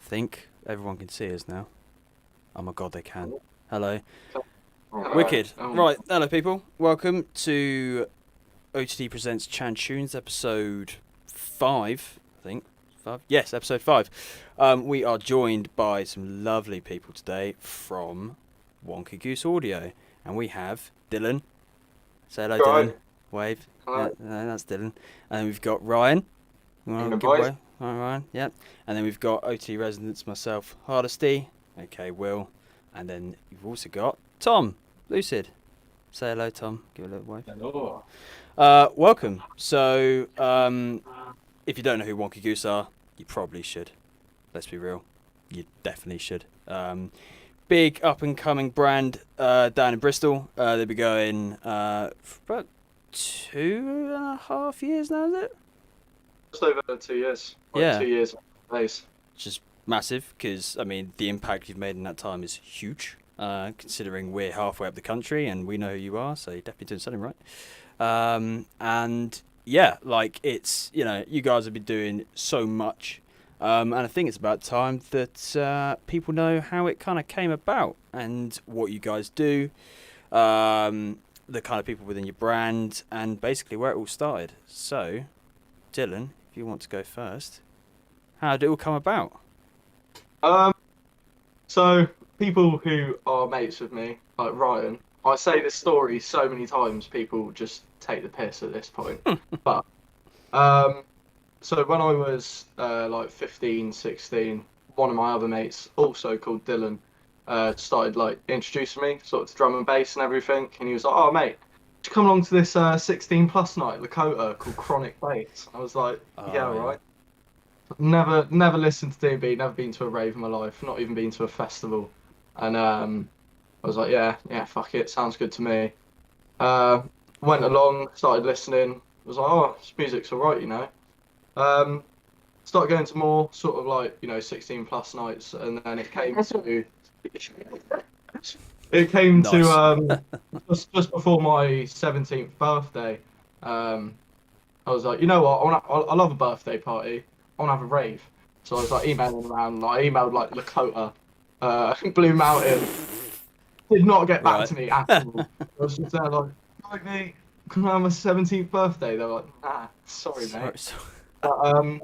think everyone can see us now. Oh my god, they can. Hello. Hello. Wicked. Right, hello people. Welcome to OTD Presents Chan Tunes, episode 5, I think. 5? Yes, episode 5. We are joined by some lovely people today from Wonky Goose Audio. And we have Dylan. Say hello, Right. Dylan. Wave. Hello. Yeah, that's Dylan. And we've got Ryan. Evening, Give boys. away. All right, Ryan. Yep. And then we've got OTD Residents, myself, Hardisty. Okay, Will. And then you've also got Tom, Lucid. Say hello, Tom. Give a little wave. Hello. Welcome. So, if you don't know who Wonky Goose are, you probably should. Let's be real. You definitely should. Big up-and-coming brand down in Bristol. They'll be going for about 2.5 years now, is it? Just over 2 years. Yeah. 2 years place. Which is massive because, I mean, the impact you've made in that time is huge, considering we're halfway up the country and we know who you are, so you're definitely doing something right. And yeah, like it's, you guys have been doing so much, and I think it's about time that people know how it kind of came about and what you guys do, the kind of people within your brand, and basically where it all started. So, Dylan, if you want to go first, how did it all come about? So people who are mates with me, like Ryan, I say this story so many times, people just take the piss at this point. But so when I was like 15, 16, one of my other mates, also called Dylan, started like introducing me sort of to drum and bass and everything, and he was like, "Oh mate, you come along to this 16 plus night at Lakota called Chronic Bass." I was like, Oh, "Yeah, yeah. right." Never listened to D&B, never been to a rave in my life, not even been to a festival. And I was like, yeah, fuck it, sounds good to me. Went along, started listening, was like, oh, this music's alright, Started going to more sort of like, 16 plus nights, and then it came to Nice. just before my 17th birthday. I was like, you know what, I love a birthday party. I want to have a rave. So I was like emailing around, like I emailed like Lakota, Blue Mountain, did not get back Right. to me at all. I was just there like mate, can I have my 17th birthday? They're like, nah, sorry mate. Sorry. But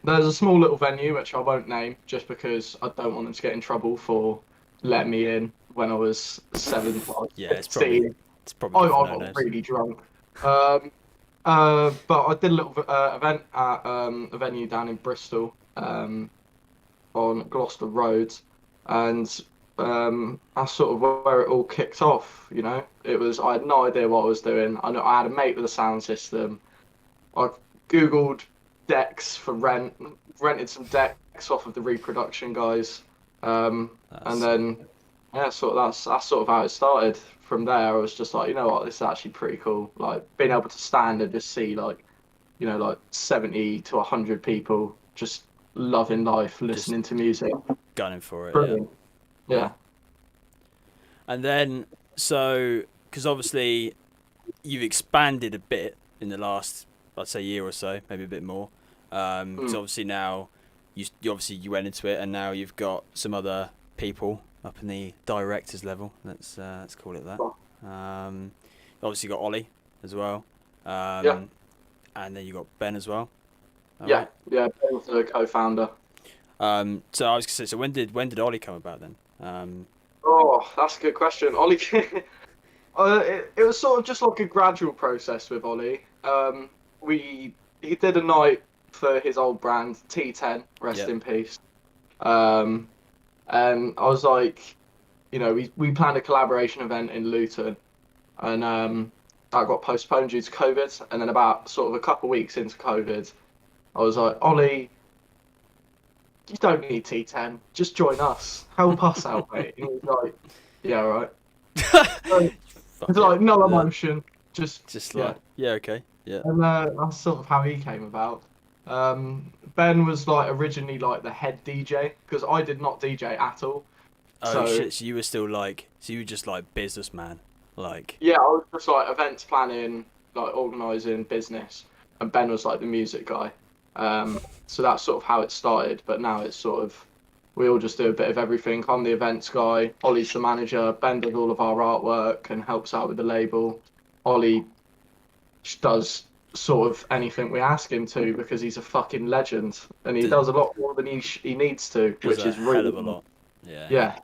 there's a small little venue which I won't name just because I don't want them to get in trouble for letting me in when I was 17. Yeah, it's probably good I for no got names. really drunk. But I did a little event at a venue down in Bristol, on Gloucester Road, and that's sort of where it all kicked off. I had no idea what I was doing. I had a mate with a sound system. I googled decks for rent, rented some decks off of the reproduction guys, and then that's sort of how it started. From there, I was just like, you know what, this is actually pretty cool. Like being able to stand and just see like 70 to 100 people just loving life, listening to music. Gunning for it, Brilliant. Yeah. And then, so, because obviously you've expanded a bit in the last, I'd say, year or so, maybe a bit more. Because obviously now, you went into it, and now you've got some other people up in the directors level. Let's call it that. Obviously you got Ollie as well. Yeah. And then you got Ben as well. Yeah. Yeah. Ben's the co-founder. So I was gonna say, so when did Ollie come about then? Oh, that's a good question. Ollie, it was sort of just like a gradual process with Ollie. He did a night for his old brand T10, rest in peace. And I was like, we planned a collaboration event in Luton, and that got postponed due to COVID. And then about sort of a couple of weeks into COVID, I was like, Ollie, you don't need T10, just join us, help us out, mate. And he was like, yeah, all right. It's like no emotion, just like okay, yeah. And that's sort of how he came about. Ben was like originally like the head DJ because I did not DJ at all. Oh shit! So you were still you were just like businessman, like. Yeah, I was just like events planning, like organising business, and Ben was like the music guy. So that's sort of how it started. But now it's sort of we all just do a bit of everything. I'm the events guy. Ollie's the manager. Ben does all of our artwork and helps out with the label. Ollie does sort of anything we ask him to because he's a fucking legend and he D- does a lot more than he needs to, Does which a is hell really of a lot. Yeah. yeah,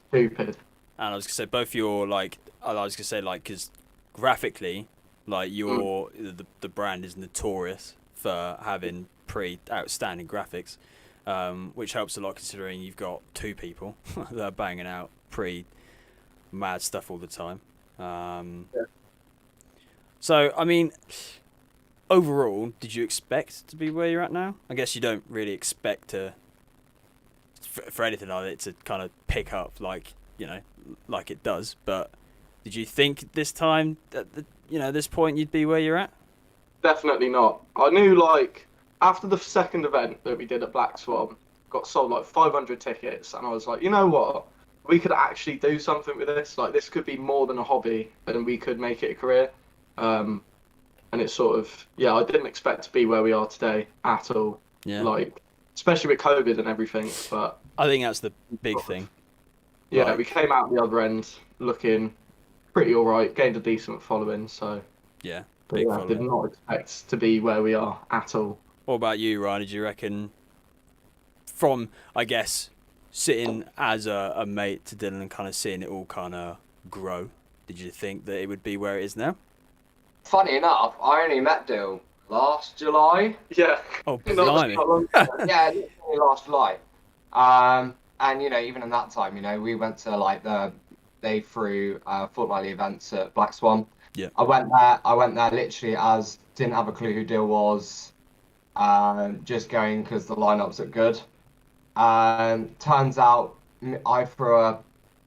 stupid. And I was gonna say both your like, I was gonna say like, because graphically, like Mm. your the brand is notorious for having pretty outstanding graphics, which helps a lot considering you've got two people that are banging out pretty mad stuff all the time. Yeah. So I mean, overall, did you expect to be where you're at now? I guess you don't really expect to for anything like it to kind of pick up like like it does. But did you think this time at this point you'd be where you're at? Definitely not. I knew like after the second event that we did at Black Swan, got sold like 500 tickets, and I was like, you know what? We could actually do something with this. Like this could be more than a hobby, and we could make it a career. Um, and it's sort of yeah, I didn't expect to be where we are today at all. Yeah, Like especially with COVID and everything, but I think that's the big thing. yeah, we Like, came out the other end looking pretty all right, gained a decent following. So, yeah, but big yeah, I did following. not expect to be where we are at all. What about you, Ryan? Did you reckon from, I guess, sitting as a mate to Dylan and kind of seeing it all kind of grow, did you think that it would be where it is now? Funny enough, I only met Dill last July. Yeah, Oh, not blimey. long. Yeah, literally last July. And even in that time, we went to like they threw fortnightly events at Black Swan. Yeah. I went there literally as didn't have a clue who Dill was. Just going because the lineups looked good. Turns out I threw a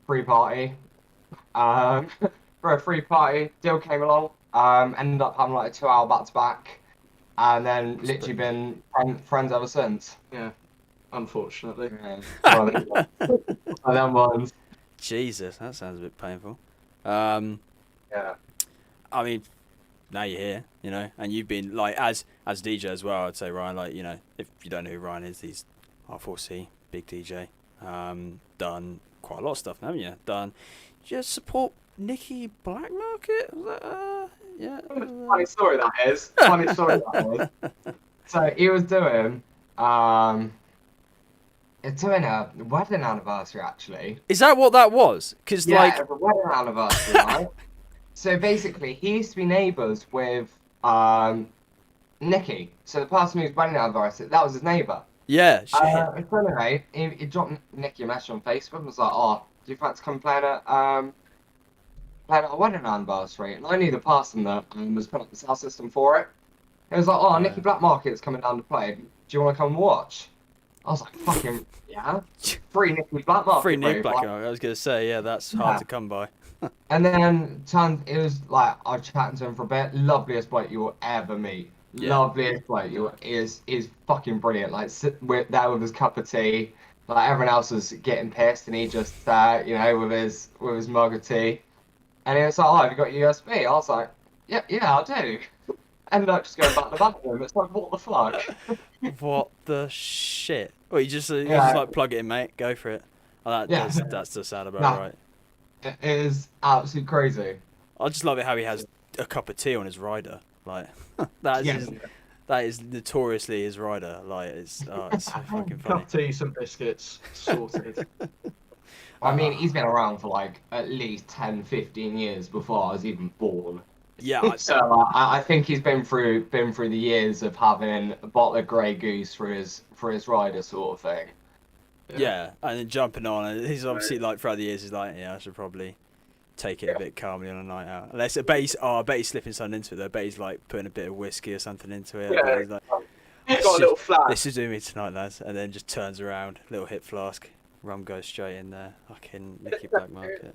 free party. Um, for a free party, Dill came along. Ended up having like a 2 hour back to back, and then literally been friends ever since. Yeah, unfortunately. Yeah. And then ones. Jesus, that sounds a bit painful. Um, Yeah. I mean, now you're here, and you've been like as DJ as well. I'd say Ryan, like if you don't know who Ryan is, he's R4C, big DJ. Done quite a lot of stuff, haven't you? Done. Just support Nicky Black Market. Was that, yeah. Funny story that is. Funny story that is. So he was doing it's doing a wedding anniversary actually. Is that what that was? Because Yeah, like, it's a wedding anniversary, right? So basically, he used to be neighbours with Nicky. So the person whose wedding anniversary, that was his neighbour. yeah, shit. So anyway, he dropped Nicky a message on Facebook and was like, "Oh, do you fancy come playing at a wedding anniversary?" And I knew the person that was putting up the sound system for it. It was like, "Oh, Yeah. Nicky Black Market's coming down to play. Do you want to come and watch?" I was like, "Fucking yeah, free Nicky Black Market." Free Nick bro. Black. Like, I was gonna say, yeah, that's hard Yeah. to come by. And then it was like I was chatting to him for a bit. Loveliest bloke you will ever meet. Yeah. Loveliest bloke you is fucking brilliant. Like with there with his cup of tea. Like everyone else was getting pissed, and he just with his mug of tea. And he was like, "Oh, have you got USB?" I was like, "Yeah, I do." Ended up just going back to the bathroom. It's like, what the fuck? What the shit? Well, you just Yeah. like plug it in, mate. Go for it. Oh, Yeah. that's the sound about Nah. right. It is absolutely crazy. I just love it how he has a cup of tea on his rider. Like that is Yeah. that is notoriously his rider. Like it's so fucking funny. Cup of tea, some biscuits, sorted. I mean, he's been around for like at least 10, 15 years before I was even born. Yeah, So I think he's been through the years of having a bottle of Grey Goose for his rider sort of thing. yeah, and then jumping on, and he's obviously like throughout the years, he's like, yeah, I should probably take it a bit calmly on a night out. Unless I bet he's slipping something into it. Though. I bet he's like putting a bit of whiskey or something into it. Yeah. He's like, He's got a little flash. this is doing me tonight, lads, and then just turns around, little hip flask, rum goes straight in there. Fucking Nicky Black Market.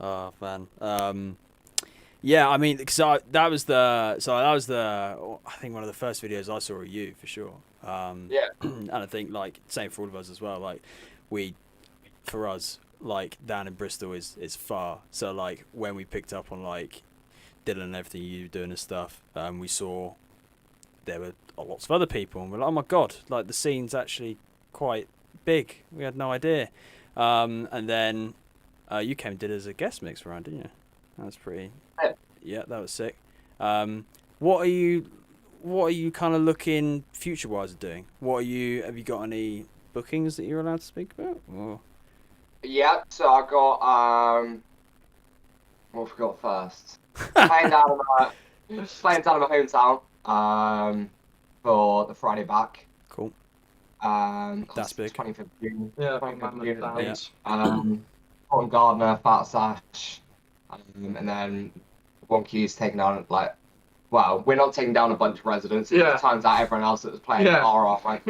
Oh man. Yeah, I mean, because that was the I think one of the first videos I saw of you for sure. Yeah. And I think like same for all of us as well. Like for us, like down in Bristol is far. So like when we picked up on like Dylan and everything you were doing and stuff, we saw there were lots of other people, and we're like, oh my god, like the scene's actually quite big. We had no idea. And then you came and did it as a guest mix round, didn't you? That was pretty. Yeah, that was sick. What are you kind of looking future-wise at doing? Have you got any bookings that you're allowed to speak about? Or? Yeah, so I got what have I got first? Playing down in my hometown for the Friday back. Cool. That's big. 25th of June. Yeah, 25th of June. Yeah. Cotton Gardner, Fat Sash, and then Wonky Goose taking down well, we're not taking down a bunch of residents. Yeah. It turns out everyone else that was playing are off. Toby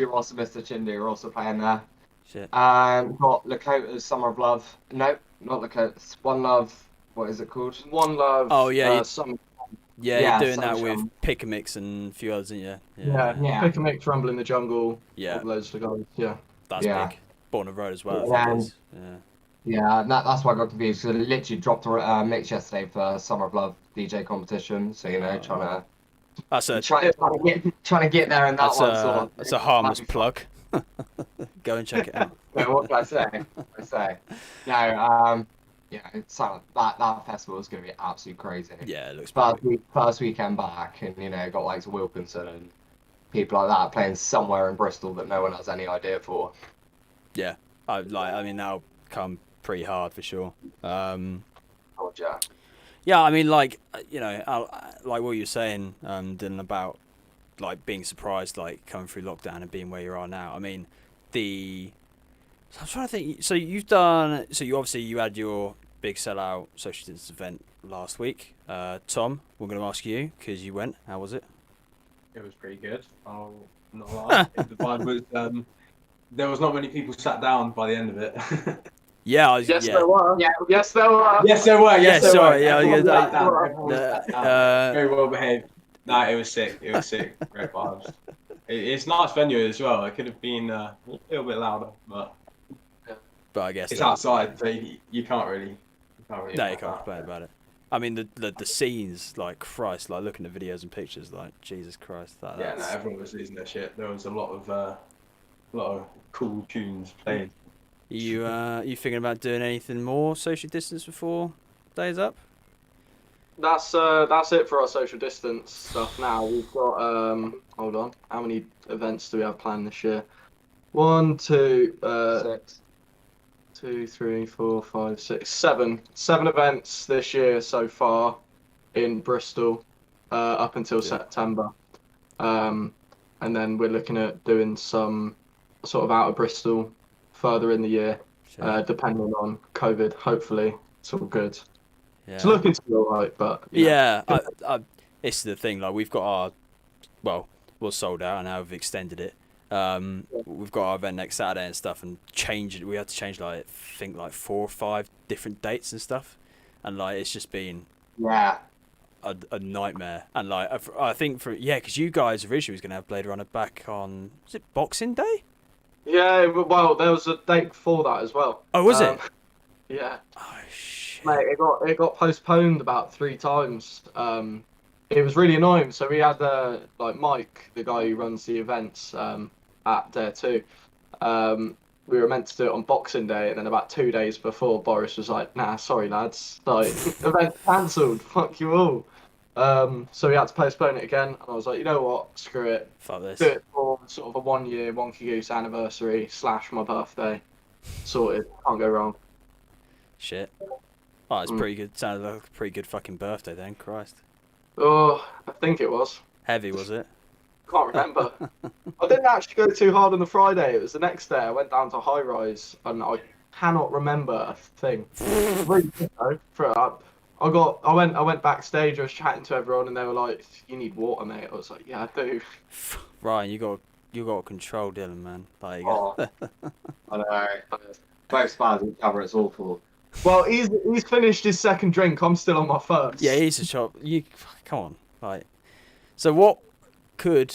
Ross and Mr. Chindu are also playing there. Shit. Got Lakota's Summer of Love. No, not Lakota's. One Love. What is it called? One Love. Oh yeah. Yeah, you're doing that Sunshine. with Pick a Mix and a few others, isn't you? Yeah. Pick a Mix, Rumble in the Jungle. Yeah. Loads of guys. Yeah. That's Yeah. big. Born of Road as well. Yeah. I think it is. Yeah. Yeah, that's why I got confused. Because I literally dropped a mix yesterday for Summer of Love DJ competition. So trying to get there in that that's one. Sort of. That's a harmless plug. Go and check it out. No, what can I say? No, it's that festival is going to be absolutely crazy. Yeah, it looks First weekend back, and got like Wilkinson and people like that playing somewhere in Bristol that no one has any idea for. Yeah, I mean that'll come pretty hard for sure. Yeah, I mean like like what you're saying, Dylan, about like being surprised, like coming through lockdown and being where you are now. I mean I'm trying to think. So you had your big sellout social distance event last week. Tom, we're going to ask you because you went. How was it? It was pretty good. I'll not lie. The vibe was there was not many people sat down by the end of it. Yeah, There were. Yeah. Yes, there were. Yes, there were. Yes, there sorry, were. yeah, Everyone yeah, sat down. Everyone sat down. Very well behaved. No, it was sick. It was sick. Great vibes. It's a nice venue as well. It could have been a little bit louder, but I guess it's outside, so you can't really. No, you can't complain about it. I mean, the scenes, like Christ, like looking at videos and pictures, like Jesus Christ. Yeah, no, everyone was losing their shit. There was a lot of cool tunes playing. You thinking about doing anything more social distance before days up? That's it for our social distance stuff now. We've got hold on. How many events do we have planned this year? 1, 2, 6. 2, 3, 4, 5, 6, 7. 7 events this year so far in Bristol, up until September. And then we're looking at doing some sort of out of Bristol further in the year, depending on COVID. Hopefully, it's all good. Yeah. It's looking to be all right, but it's the thing. Like we've got we're sold out and now we've extended it. We've got our event next Saturday and stuff, and we had to change like 4 or 5 different dates and stuff, and like it's just been a nightmare. And like I think because you guys originally was gonna have Blade Runner back on, was it Boxing Day? Yeah, well, there was a date before that as well. Oh, was it? Yeah. Oh shit. Mate, it got postponed about 3 times. It was really annoying. So we had like Mike, the guy who runs the events at Dare 2. We were meant to do it on Boxing Day, and then about 2 days before, Boris was like, "Nah, sorry lads, like event cancelled. Fuck you all." So we had to postpone it again, and I was like, you know what, screw it. Fuck this. Do it for sort of a 1-year Wonky Goose anniversary / my birthday. Sorted. Can't go wrong. Shit. Oh, it's pretty good. Sounded like a pretty good fucking birthday then. Christ. Oh, I think it was. Heavy, was it? Can't remember. I didn't actually go too hard on the Friday. It was the next day. I went down to High Rise, and I cannot remember a thing. Really good though. I went backstage. I was chatting to everyone, and they were like, "You need water, mate." I was like, "Yeah, I do." Ryan, you got control, Dylan, man. Like, I know. Both spars in cover. It's awful. Well, he's finished his second drink. I'm still on my first. yeah, he's a shot. You come on, like. So what could?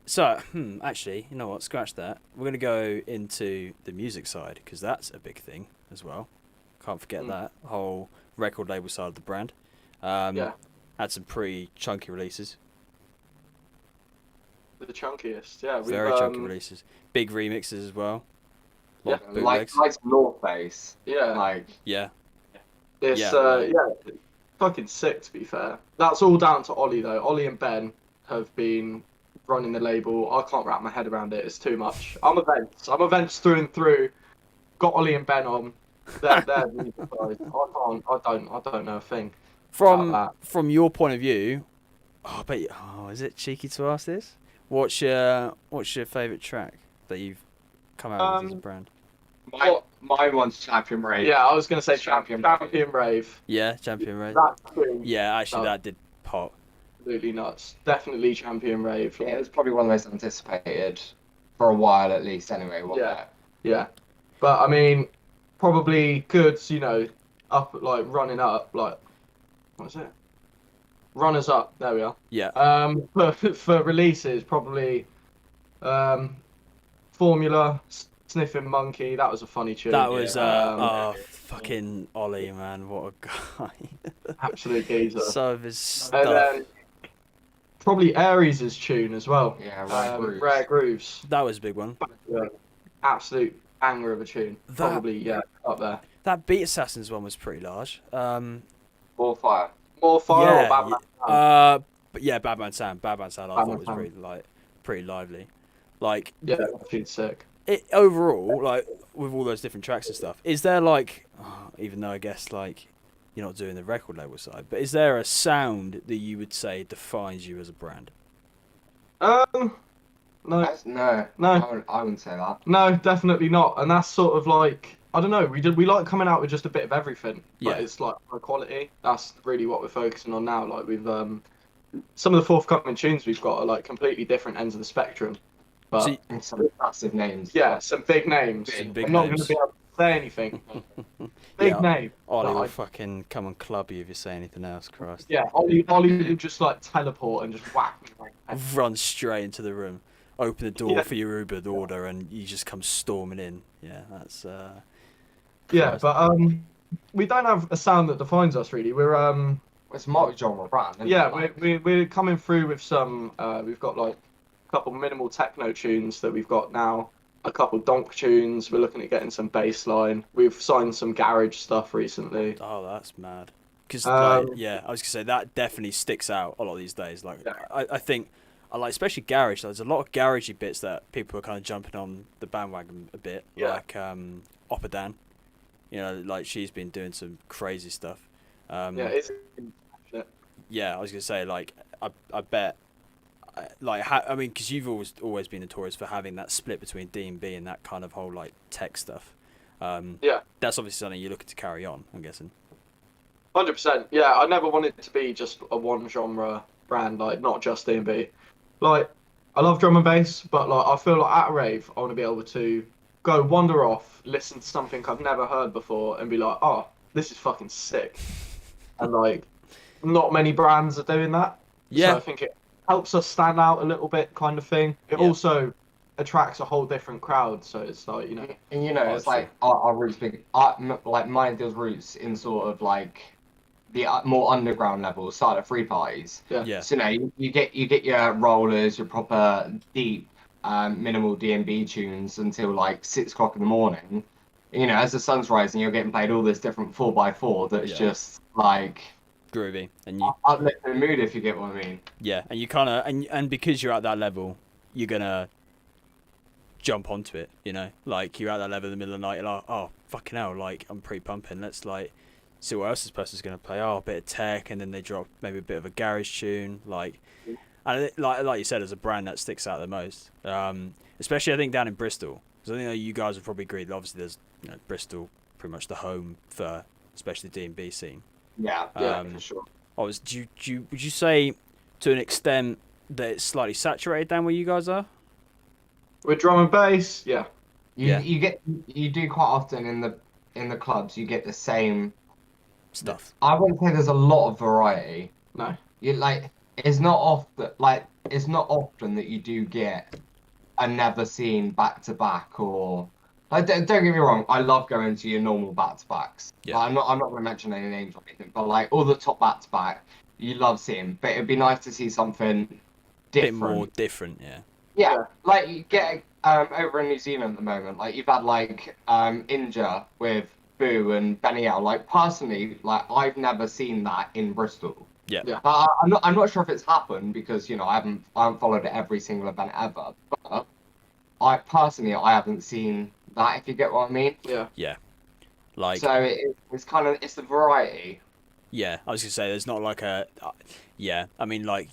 So actually, you know what? Scratch that. We're gonna go into the music side because that's a big thing as well. Can't forget that whole record label side of the brand. Yeah. had some pretty chunky releases. The chunkiest, yeah. Very chunky releases. Big remixes as well. Yeah, like North Face. Yeah. Like yeah. It's fucking sick, to be fair. That's all down to Ollie though. Ollie and Ben have been running the label. I can't wrap my head around it. It's too much. I'm events through and through. Got Ollie and Ben on. They're the guys. I don't know a thing. From your point of view, is it cheeky to ask this? What's your favourite track that you've come out with as a brand? My one's Champion Rave. Yeah, I was gonna say Champion Rave. Yeah, Champion Rave. Yeah, actually, that did pop. Absolutely nuts. Definitely Champion Rave. Yeah, it was probably one of the most anticipated for a while, at least. Anyway, wasn't it? Yeah. But I mean, probably goods, you know, up like running up, like what is it? Runners up. There we are. Yeah. For releases, probably, Formula. Sniffing Monkey, that was a funny tune. That was fucking Ollie, man, what a guy. Absolute geezer. Some of his stuff. And then probably Aries' tune as well. Yeah, Rare Grooves. That was a big one. Yeah. Absolute banger of a tune. Probably up there. That Beat Assassins one was pretty large. More Fire. More Fire or Bad Man Sam? But yeah, Bad Man Sam. I thought was pretty lively. Like yeah, that tune's sick. Overall, like with all those different tracks and stuff, is there like, even though I guess like you're not doing the record label side, but is there a sound that you would say defines you as a brand? No. I wouldn't say that. No, definitely not. And that's sort of like, I don't know. We like coming out with just a bit of everything. But it's like high quality. That's really what we're focusing on now. Like with some of the forthcoming tunes we've got are like completely different ends of the spectrum. But some massive names. Yeah, some big names. I'm not going to be able to say anything. Big name. Ollie will fucking come and club you if you say anything else, Christ. Yeah, Ollie will just like teleport and just whack me. Run straight into the room, open the door for your Uber order, and you just come storming in. Yeah, that's. Yeah, but we don't have a sound that defines us really. We're it's a multi-genre brand. We're coming through with some. We've got like couple minimal techno tunes that we've got now, a couple donk tunes. We're looking at getting some bass line. We've signed some garage stuff recently. Oh, that's mad. Because I was gonna say that definitely sticks out a lot these days. Like I think, especially garage. There's a lot of garagey bits that people are kind of jumping on the bandwagon a bit. Yeah. Like Oppadan, you know, like she's been doing some crazy stuff. Yeah, I was gonna say like I bet. I mean, because you've always been notorious for having that split between D&B and that kind of whole like tech stuff. That's obviously something you're looking to carry on, I'm guessing. 100%. Yeah, I never wanted to be just a one genre brand, like not just D&B. Like, I love drum and bass, but like I feel like at a rave, I want to be able to go wander off, listen to something I've never heard before, and be like, oh, this is fucking sick. And like, not many brands are doing that. Yeah. So I think it helps us stand out a little bit, kind of thing. It also attracts a whole different crowd, so it's like, you know. And you know, it's like our roots big. Like mine deals roots in sort of like the more underground level, side of free parties. Yeah. So you get your rollers, your proper deep, minimal D&B tunes until like 6 o'clock in the morning. And, you know, as the sun's rising, you're getting played all this different 4x4 that's just like. Groovy, and you uplift the mood, if you get what I mean. Yeah, and you kind of and because you're at that level, you're gonna jump onto it. You know, like you're at that level in the middle of the night. You're like, oh fucking hell, like I'm pre-pumping. Let's like see what else this person's gonna play. Oh, a bit of tech, and then they drop maybe a bit of a garage tune. Like, and like you said, as a brand that sticks out the most. Especially I think down in Bristol, because I think that you guys would probably agree that obviously there's Bristol pretty much the home for especially the D&B scene. Yeah, for sure. Would you say to an extent that it's slightly saturated down where you guys are? With drum and bass, yeah. You do quite often in the clubs you get the same stuff. I wouldn't say there's a lot of variety. No. It's not often that you do get a never seen back to back or. Like, don't get me wrong, I love going to your normal back-to-backs. Yeah. Like, I'm not going to mention any names or anything, but like all the top back-to-back, you love seeing, but it'd be nice to see something different. Bit more different, yeah. Yeah, like you get over in New Zealand at the moment, like you've had like Inja with Boo and Beniel. Like personally, like I've never seen that in Bristol. Yeah. I'm not sure if it's happened because I haven't followed every single event ever. But I haven't seen that. If you get what I mean. Yeah. Yeah. Like. So it's kind of the variety. Yeah, I was gonna say there's not like a. Yeah, I mean like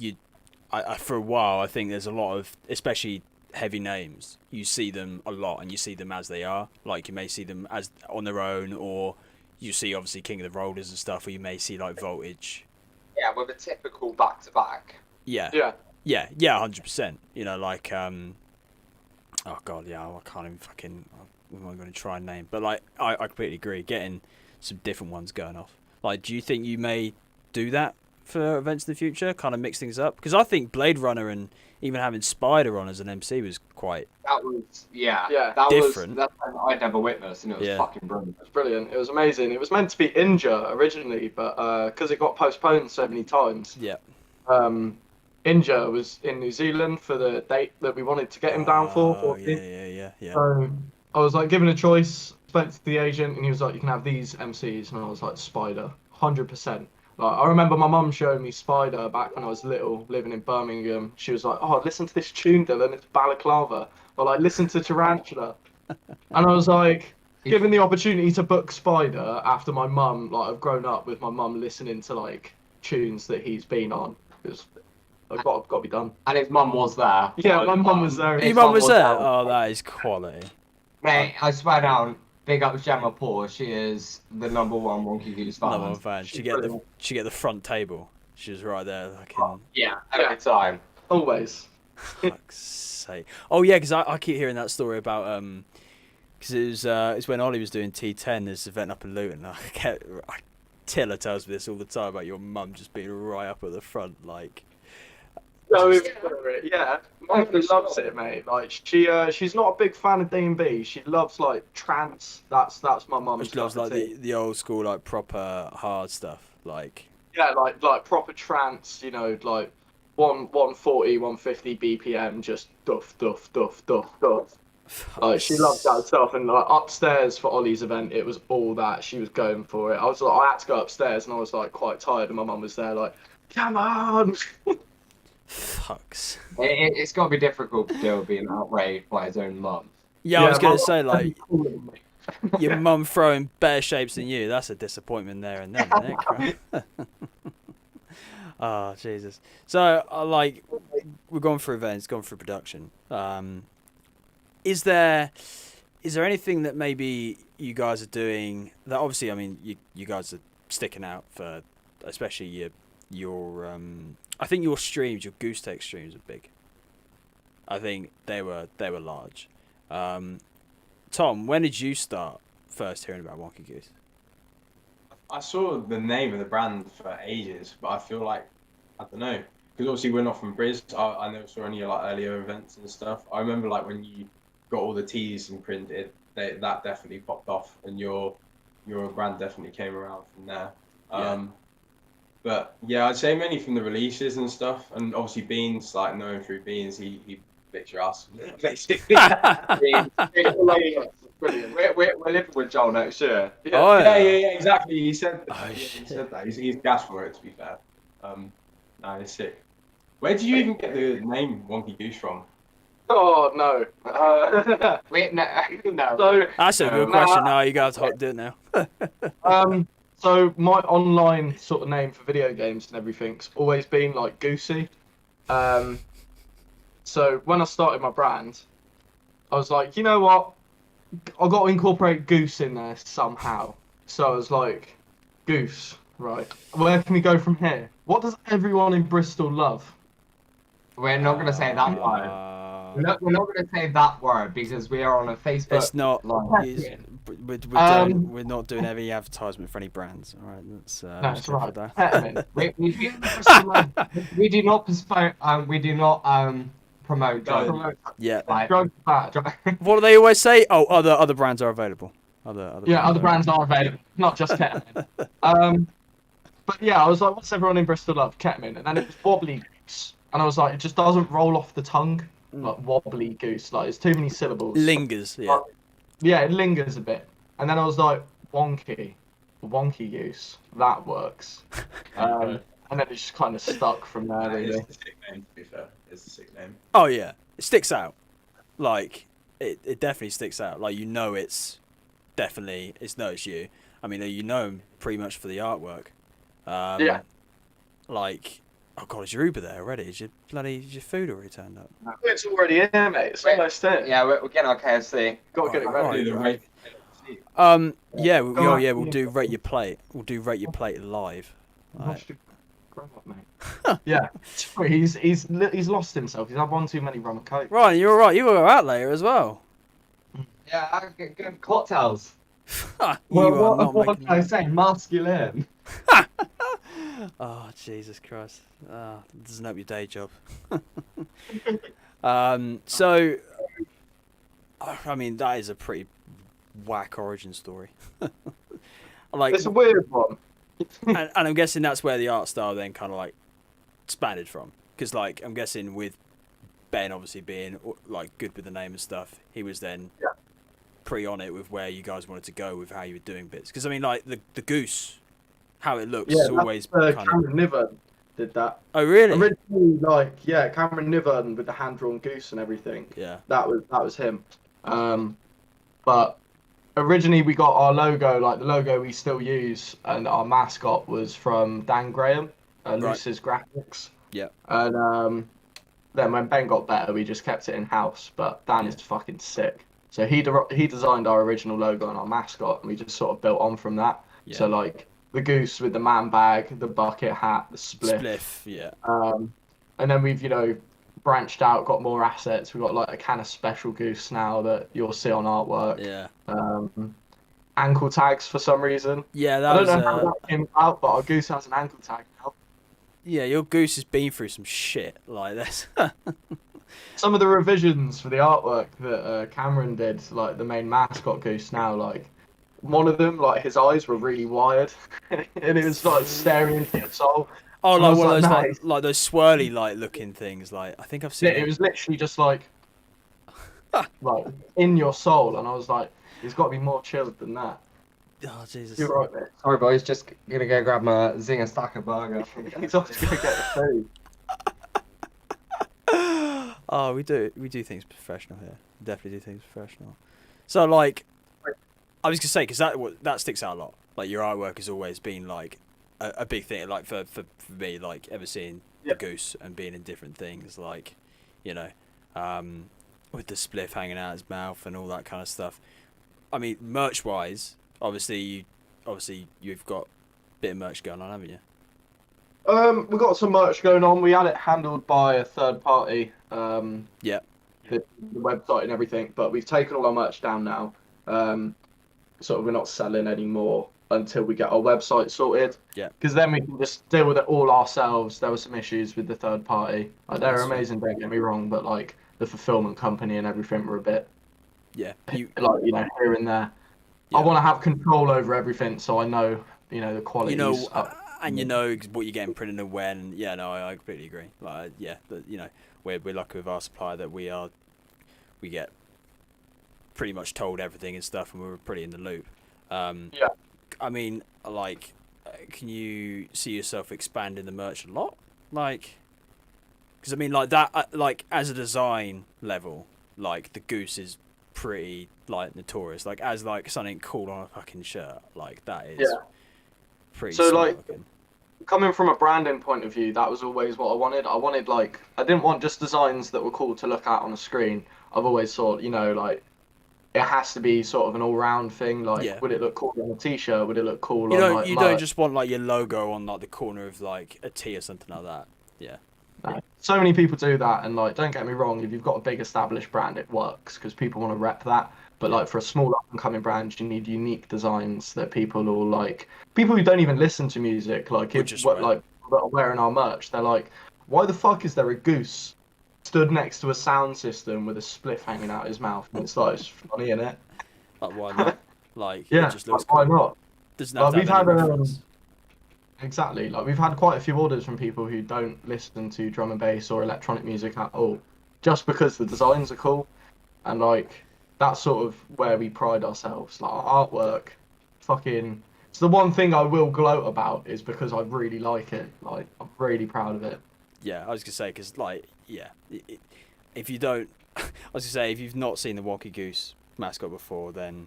I for a while I think there's a lot of, especially heavy names, you see them a lot and you see them as they are. Like you may see them as on their own, or you see obviously King of the Rollers and stuff, or you may see like Voltage. Yeah, with a typical back-to-back. Yeah. Yeah. Yeah, 100%. Like oh god, yeah, I can't even fucking. What am I going to try and name? But like, I completely agree. Getting some different ones going off. Like, do you think you may do that for events in the future? Kind of mix things up? Because I think Blade Runner and even having Spider on as an MC was quite. That was that different. That's something I'd never witnessed, and it was Yeah. fucking brilliant. It was brilliant. It was amazing. It was meant to be Inja originally, but because it got postponed so many times, Yeah. Inja was in New Zealand for the date that we wanted to get him down for. Oh, yeah. So I was like given a choice, spoke to the agent, and he was like, "You can have these MCs," and I was like, "Spider, 100%." Like I remember my mum showing me Spider back when I was little, living in Birmingham. She was like, "Oh, listen to this tune, Dylan. It's Balaclava." Or like, "Listen to Tarantula," and I was like, given the opportunity to book Spider after my mum, like I've grown up with my mum listening to like tunes that he's been on. I've got to be done. And his mum was there. Yeah, my mum was there. Your mum was there? Oh, that is quality. Mate, I swear down. Big up Gemma Paul. She is the #1 Wonky Goose fan. Number one fan. She get the front table. She was right there, like in. Yeah, every time. Always. Fuck's sake. Oh yeah, because I keep hearing that story about because it's when Ollie was doing T10, this event up in Luton. Tilla tells me this all the time about your mum just being right up at the front, like. No, yeah, my mum loves it, mate. Like she's not a big fan of D&B. She loves like trance. That's my mum's. She loves like the old school, like proper hard stuff, like. Yeah, like proper trance. Like 140, 150 BPM, just duff. Like she loves that stuff, and like upstairs for Ollie's event, it was all that. She was going for it. I had to go upstairs, and I was like quite tired, and my mum was there, like, come on. Fucks. It's got to be difficult to deal with being outraged by his own mum. Yeah, I was gonna say like your mum throwing better shapes than you. That's a disappointment there and then, isn't it? Oh Jesus. So like we're going for events, going for production. Is there anything that maybe you guys are doing that obviously, I mean, you guys are sticking out for, especially your I think your streams, your Goose Tech streams are big. I think they were large. Tom, when did you start first hearing about Wonky Goose? I saw the name of the brand for ages, but I feel like, I don't know, because obviously we're not from Bristol. I never saw any like earlier events and stuff. I remember like when you got all the tees and printed, that definitely popped off, and your brand definitely came around from there. But yeah, I'd say mainly from the releases and stuff, and obviously Beans, like knowing through Beans, he licks your ass, basically. Brilliant. We're living with Joel next year. Yeah. Oh, Yeah, exactly. He said that. Oh, He shit. said that. He's gassed for it, to be fair. No, it's sick. Where do you even get the name Wonky Goose from? Oh no. Wait, no. So That's a good question. No, you guys have to do it now. So my online sort of name for video games and everything's always been like Goosey. So when I started my brand, I was like, you know what? I got to incorporate Goose in there somehow. So I was like, Goose, right? Where can we go from here? What does everyone in Bristol love? We're not going to say that word. We're not going to say that word because we are on a Facebook. It's not. line. We're not doing any advertisement for any brands. All right, that's That's right. that. We do not postpone. We do not promote drugs. Yeah. Like, Drugs bad. What do they always say? Oh, other brands are available. Other Yeah, other brands are available, not just ketamine. But yeah, I was like, what's everyone in Bristol love? Ketamine. And then it was wobbly goose. And I was like, it just doesn't roll off the tongue. Like wobbly goose. Like, it's too many syllables. Lingers, yeah. Yeah, it lingers a bit. And then I was like, Wonky Goose. That works. And then it just kind of stuck from there, really. It's a sick name, to be fair. It's a sick name. Oh yeah, it sticks out. Like it definitely sticks out. Like it's you. I mean, you know him pretty much for the artwork. Yeah. Like, oh god, is your Uber there already? Is your food already turned up? It's already here, mate. It's almost in. Yeah, we're getting our KFC. Got to get it ready. Right. We'll do rate your plate. We'll do rate your plate live. Right. Yeah, he's lost himself. He's had one too many rum and coke. Ryan, you're all right. You were out later as well. Yeah, I get good cocktails. What can I say? Masculine. Oh, Jesus Christ. Doesn't help your day job. So, I mean, that is a pretty whack origin story. Like, it's a weird one. and I'm guessing that's where the art style then kind of like expanded from. Because, like, I'm guessing with Ben obviously being like good with the name and stuff, he was then pretty on it with where you guys wanted to go with how you were doing bits. Because, I mean, like, the goose, how it looks, is always kind Cameron Niven did that. Oh, really? Originally, Cameron Niven with the hand-drawn goose and everything. Yeah. That was him. But originally we got our logo, like the logo we still use, and our mascot was from Dan Graham, Lucid's Graphics. Yeah. And then when Ben got better, we just kept it in-house. But Dan is fucking sick. So he designed our original logo and our mascot, and we just sort of built on from that. Yeah. So like the goose with the man bag, the bucket hat, the spliff. Yeah. And then we've branched out, got more assets. We've got like a kind of special goose now that you'll see on artwork. Yeah. Ankle tags for some reason. Yeah, I don't know how that came about, but our goose has an ankle tag now. Yeah, your goose has been through some shit like this. Some of the revisions for the artwork that Cameron did, like the main mascot goose now, like one of them, like his eyes were really wired, and it was like staring into your soul. Oh, like one of those like those swirly like looking things. Like I think I've seen. It was literally just like in your soul, and I was like, he's got to be more chilled than that. Oh Jesus! You're right, mate. Sorry, boys. Just gonna go grab my Zinger Stacker burger. He's off to go get the food. Oh, we do things professional here. Definitely do things professional. So like, I was gonna say because that sticks out a lot. Like your artwork has always been like a big thing. Like for me, like ever seeing the goose and being in different things, like with the spliff hanging out his mouth and all that kind of stuff. I mean, merch wise, obviously you've got a bit of merch going on, haven't you? We got some merch going on. We had it handled by a third party. The website and everything, but we've taken all our merch down now. Sort of we're not selling anymore until we get our website sorted. Yeah. Because then we can just deal with it all ourselves. There were some issues with the third party. Like, they're amazing, don't get me wrong, but like the fulfillment company and everything were a bit. Yeah. Here and there. Yeah. I want to have control over everything, so I know the quality. And what you're getting printed and when. Yeah, no, I completely agree. Like, but we're lucky with our supplier that we get pretty much told everything and stuff, and we're pretty in the loop. I mean, like, can you see yourself expanding the merch a lot? Like, because I mean, like that, like as a design level, like the goose is pretty like notorious. Like as like something cool on a fucking shirt, like that is pretty. So like, coming from a branding point of view, that was always what I wanted. I didn't want just designs that were cool to look at on a screen. I've always thought, like, it has to be sort of an all-round thing. Like, would it look cool on a t-shirt? Would it look cool on like? You don't just want like your logo on like the corner of like a tee or something like that. Yeah. No. So many people do that, and like, don't get me wrong, if you've got a big established brand, it works because people want to rep that. But like for a small up-and-coming brand, you need unique designs that people will like. People who don't even listen to music, like that are wearing our merch, they're like, why the fuck is there a goose stood next to a sound system with a spliff hanging out his mouth? And it's like, it's funny, innit? Like, why not? Like, it just looks cool. Why not? Doesn't have to have any reference. exactly. Like we've had quite a few orders from people who don't listen to drum and bass or electronic music at all, just because the designs are cool, and like that's sort of where we pride ourselves. Like our artwork, fucking. It's the one thing I will gloat about is because I really like it. Like I'm really proud of it. Yeah, I was gonna say because like if you don't, I was gonna say if you've not seen the Wonky Goose mascot before, then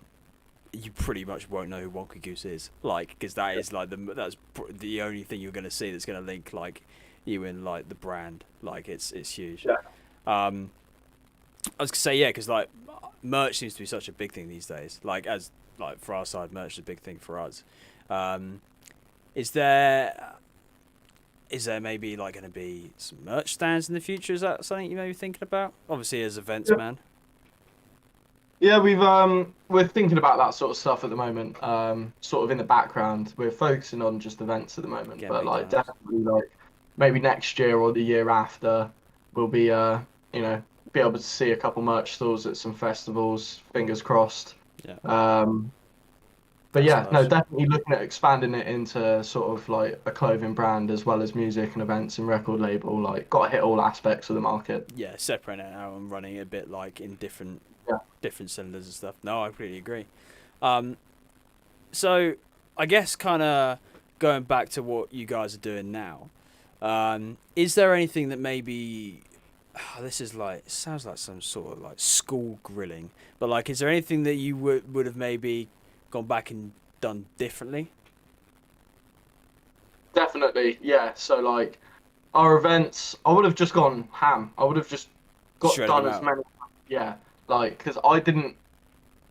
you pretty much won't know who Wonky Goose is. Like because that is like the only thing you're gonna see that's gonna link like you and like the brand. Like it's huge. Yeah. I was gonna say yeah, because like merch seems to be such a big thing these days. Like as like for our side, merch is a big thing for us. Is there maybe like going to be some merch stands in the future? Is that something you may be thinking about? Obviously, as events man. Yeah, we're thinking about that sort of stuff at the moment. Sort of in the background, we're focusing on just events at the moment, Get but big like times. definitely like maybe next year or the year after, we'll be you know be able to see a couple merch stores at some festivals. Fingers crossed. Yeah. But That's yeah, no, lush. definitely looking at expanding it into sort of like a clothing brand as well as music and events and record label. Like, got to hit all aspects of the market. Yeah, separating it out and running it a bit like in different Yeah. different cylinders and stuff. No, I completely agree. So I guess kind of going back to what you guys are doing now, is there anything that maybe this is like sounds like some sort of like school grilling, but like is there anything that you would have maybe gone back and done differently? Definitely, yeah. So like our events, I would have just gone ham. I would have just got Shredded done them as out. many. Yeah, like because I didn't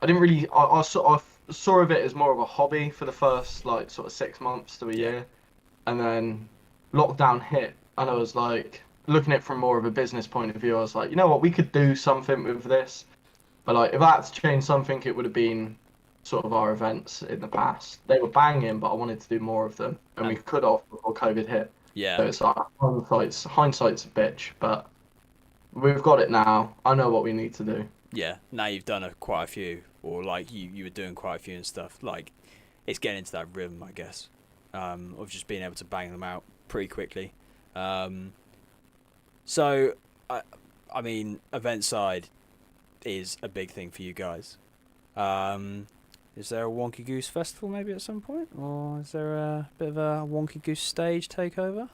really. I sort of saw of it as more of a hobby for the first like sort of 6 months to a Yeah. year, and then lockdown hit, and I was like looking at it from more of a business point of view. I was like, you know what, we could do something with this. But like, if I had to change something, it would have been sort of our events in the past. They were banging, but I wanted to do more of them, and we And could have before COVID hit. yeah, So it's like hindsight's a bitch, but we've got it now. I know what we need to do. yeah. Now you've done quite a few, or like you were doing quite a few and stuff. Like it's getting into that rhythm, I guess, of just being able to bang them out pretty quickly. So I mean, event side is a big thing for you guys. Is there a Wonky Goose festival maybe at some point, or is there a bit of a Wonky Goose stage takeover?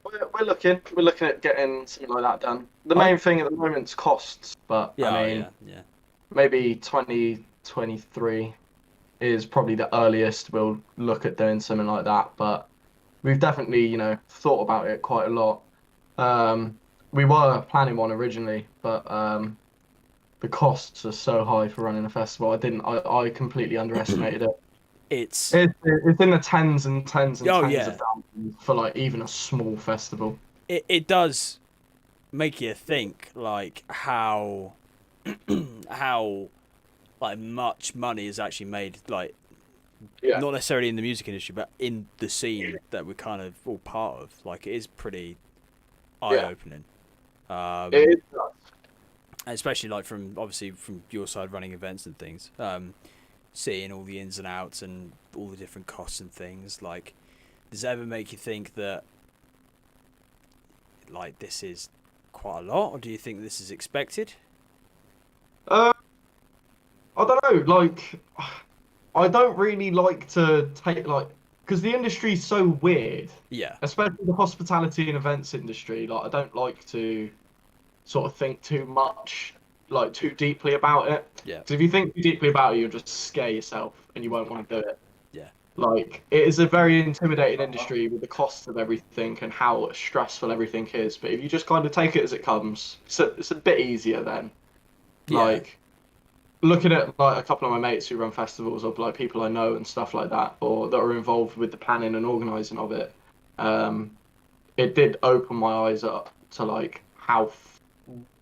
We're looking at getting something like that done. The I main thing at the moment is costs, but yeah, I oh, mean, yeah. maybe 2023 is probably the earliest we'll look at doing something like that. But we've definitely, thought about it quite a lot. We were planning one originally, but the costs are so high for running a festival. I completely underestimated it. It's It's in the tens and tens and oh tens of yeah. thousands for like even a small festival. It does make you think like how how like much money is actually made like Yeah. not necessarily in the music industry but in the scene that we're kind of all part of. Like it is pretty eye opening. It is. Especially like from obviously from your side running events and things. Seeing all the ins and outs and all the different costs and things, like does it ever make you think that like this is quite a lot, or do you think this is expected? I don't know. Like, I don't really like to take like because the industry's so weird, Yeah, especially the hospitality and events industry. Like, I don't like to sort of think too much, like too deeply about it. yeah, Because if you think too deeply about it, you'll just scare yourself and you won't want to do it. yeah, Like, it is a very intimidating industry with the cost of everything and how stressful everything is. But if you just kind of take it as it comes, it's a bit easier then. yeah, Like, looking at like a couple of my mates who run festivals or like people I know and stuff like that, or that are involved with the planning and organising of it, it did open my eyes up to like how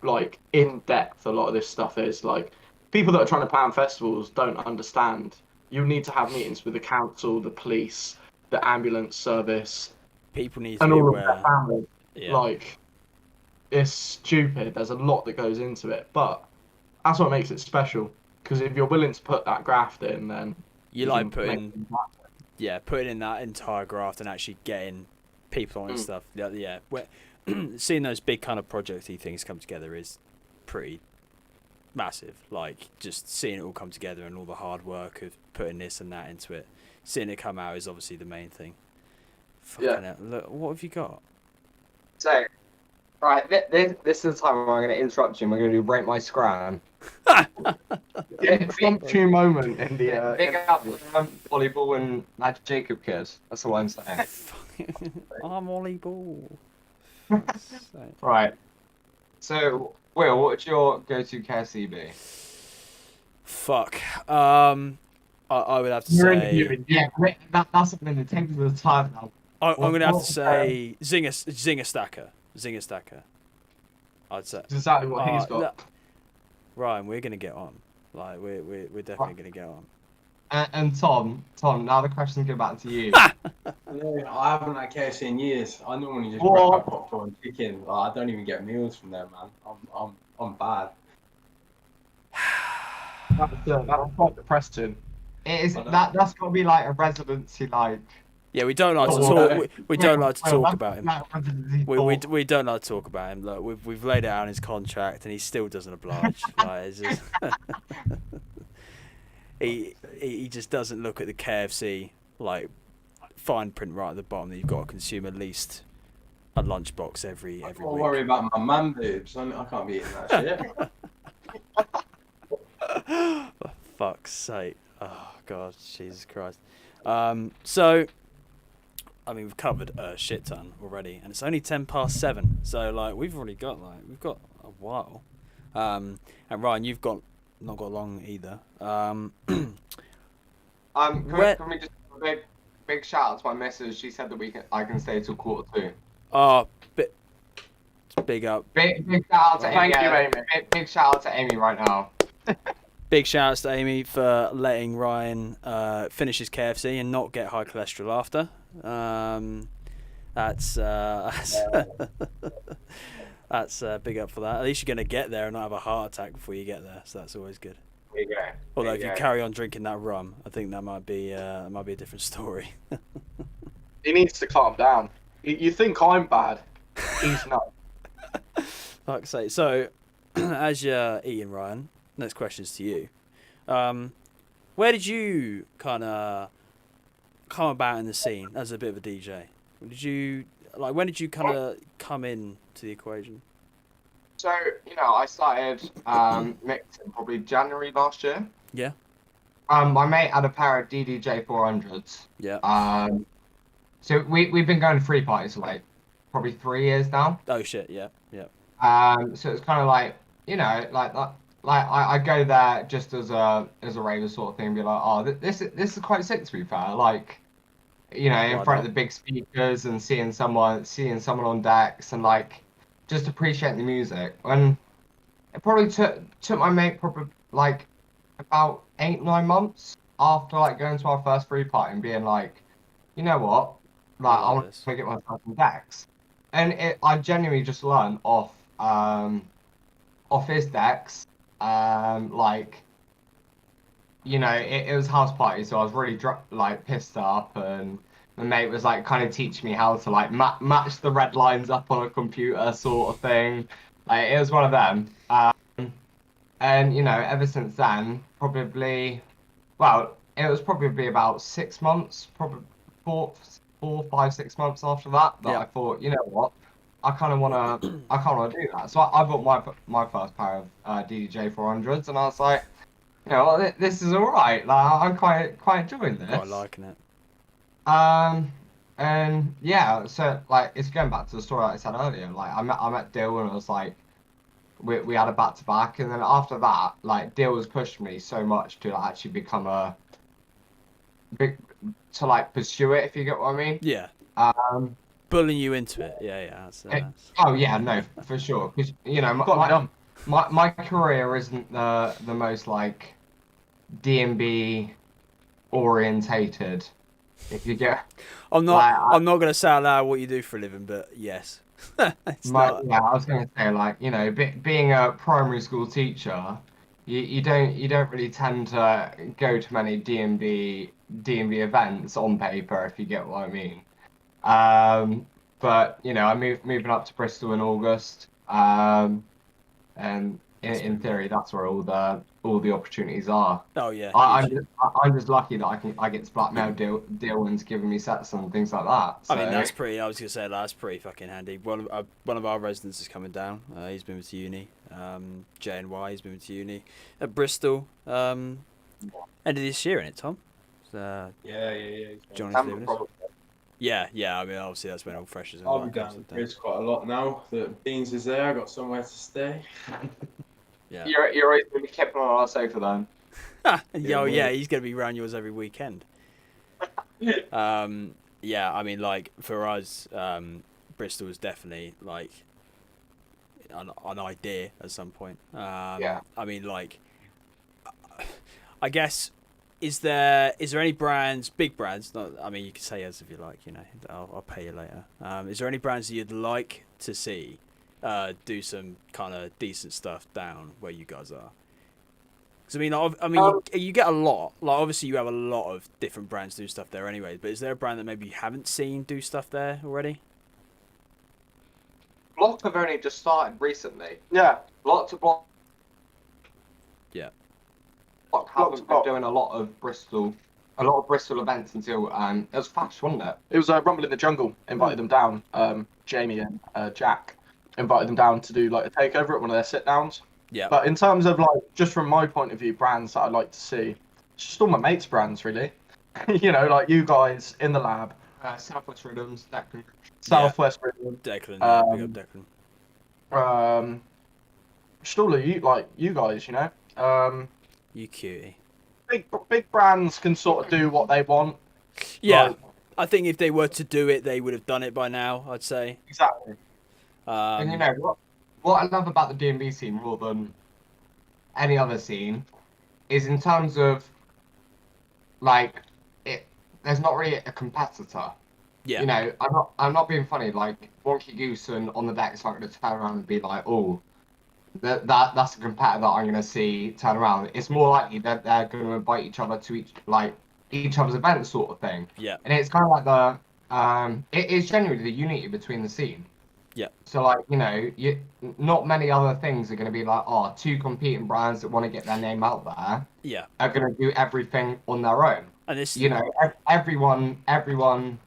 like in depth a lot of this stuff is. Like people that are trying to plan festivals don't understand. You need to have meetings with the council, the police, the ambulance service, people need to and be all of their aware. family. Yeah, Like it's stupid. There's a lot that goes into it, but that's what makes it special. Because if you're willing to put that graft in, then you you like can make putting things happen. putting in that entire graft and actually getting people on and stuff. Yeah, seeing those big kind of projecty things come together is pretty massive. Like just seeing it all come together and all the hard work of putting this and that into it, seeing it come out is obviously the main thing. Fucking hell. Look, what have you got? So, right, this is the time where I'm going to interrupt you and we're going to do Rate My Scram. Impromptu moment in the. Big up volleyball and Magic Jacob kids. That's all I'm saying. I'm Ollie Ball. Right. So, Will, what's your go-to KFC be? Fuck. I would have to say. Yeah, that's something that takes the time now. I'm gonna have to say Zinger Stacker. I'd say. That's exactly what he's got. Ryan, we're gonna get on. Like we're definitely gonna get on. And Tom, now the questions go back to you. I haven't had KFC in years. I normally just grab my popcorn chicken. Like, I don't even get meals from there, man. I'm bad. That's quite depressing. It is that's got to be like a residency, like. Yeah, we don't like to talk. We don't like to talk about him. We don't like to talk about him. Look, we've laid it out in his contract, and he still doesn't oblige. Like, it's just he just doesn't look at the KFC like fine print right at the bottom that you've got to consume at least a lunchbox every week. Don't worry about my man boobs. I can't be eating that shit. For fuck's sake! Oh God, Jesus Christ! So. I mean, we've covered a shit ton already, and it's only 7:10. So, like, we've got a while. And Ryan, you've not got long either. Can we just have a big shout out to my missus? She said that I can stay till 1:45. Oh, big up. Big shout out to Amy. Thank you, Amy. Big shout out to Amy right now. Big shout outs to Amy for letting Ryan finish his KFC and not get high cholesterol after. That's big up for that. At least you're gonna get there and not have a heart attack before you get there, so that's always good. There you go. Although if you carry on drinking that rum, I think that might be a different story. He needs to calm down. You think I'm bad? He's not. Like I say, so as you're eating, Ryan, next question's to you. Where did you kind of come about in the scene as a bit of a DJ? When did you kind of come in to the equation? So, I started mixing probably January last year. Yeah. My mate had a pair of DDJ 400s. Yeah. So we've been going to free parties for like probably 3 years now. Oh shit, yeah. So it's kind of like, like that. Like I go there just as a raver sort of thing, and be like, oh, this is quite sick to be fair. Like, in front of the big speakers and seeing someone on decks and like just appreciating the music. And it probably took my mate probably like about 8-9 months after like going to our first free party and being like, you know what, like I want to get myself some decks. And I genuinely just learned off his decks. It was house party, so I was really pissed up, and my mate was like kind of teaching me how to like match the red lines up on a computer sort of thing. Like it was one of them. And ever since then, it was probably about 6 months, probably 4, 5, 6 months after that I thought, you know what, I kind of want to do that. So I bought my first pair of DDJ 400s, and I was like, this is all right. Like I'm quite enjoying this. Quite liking it. And yeah, so like it's going back to the story I said earlier. Like I met Dill, and it was like we had a back to back, and then after that, like Dill has pushed me so much to actually become to like pursue it, if you get what I mean. Yeah. Bullying you into it. Yeah. Oh yeah, no, for sure. Because my career isn't the most like D&B orientated. If you get, I'm not gonna say out loud what you do for a living, but yes. Yeah, I was gonna say being a primary school teacher, you don't really tend to go to many D&B events on paper, if you get what I mean. But you know, moving up to Bristol in August, and in theory, that's where all the opportunities are. Oh yeah, I'm just lucky that I get to blackmail Dylan's giving me sets and things like that. So. I mean, that's pretty. I was gonna say that's pretty fucking handy. One of our residents is coming down. He's been to uni. JNY. He's been to uni at Bristol. End of this year, innit, Tom? Yeah. Johnny's leaving us. Yeah. I mean, obviously that's when all freshers. I'll be down with Chris quite a lot now that Beans is there. I got somewhere to stay. Yeah. You're always going to be kept on our sofa then. Yeah, he's gonna be around yours every weekend. Yeah, I mean, like for us, Bristol was definitely like an idea at some point. Yeah. I mean, like, I guess is there any brands, big brands? Not, I mean, you can say yes if you like. You know, I'll pay you later. Is there any brands that you'd like to see do some kind of decent stuff down where you guys are? Because you get a lot. Like, obviously, you have a lot of different brands do stuff there anyway. But is there a brand that maybe you haven't seen do stuff there already? Block have only just started recently. Yeah. Lots of Block. Yeah. Block haven't been doing a lot of Bristol events until it was Fash, wasn't it? It was Rumble in the Jungle. Invited them down. Jamie and Jack invited them down to do like a takeover at one of their sit downs. Yeah. But in terms of like, just from my point of view, brands that I'd like to see, it's just all my mates' brands really. You know, like you guys in the lab. Southwest Rhythms, Declan. Southwest Rhythm. Declan, big up Declan. Just all of you, like you guys, you know. You cutie. Big brands can sort of do what they want. Yeah. Like, I think if they were to do it, they would have done it by now, I'd say. exactly. And you know what I love about the D&B scene more than any other scene is in terms of like there's not really a competitor. Yeah. You know, I'm not being funny. Like Wonky Goose and On the Deck's not going to turn around and be like, oh, that's a competitor that I'm going to see turn around. It's more likely that they're going to invite each other to each other's events, sort of thing. Yeah. And it's kind of like it is genuinely the unity between the scene. Yeah. So like, you know, not many other things are going to be like, oh, two competing brands that want to get their name out there. Yeah. Are going to do everything on their own. And this, you know, everyone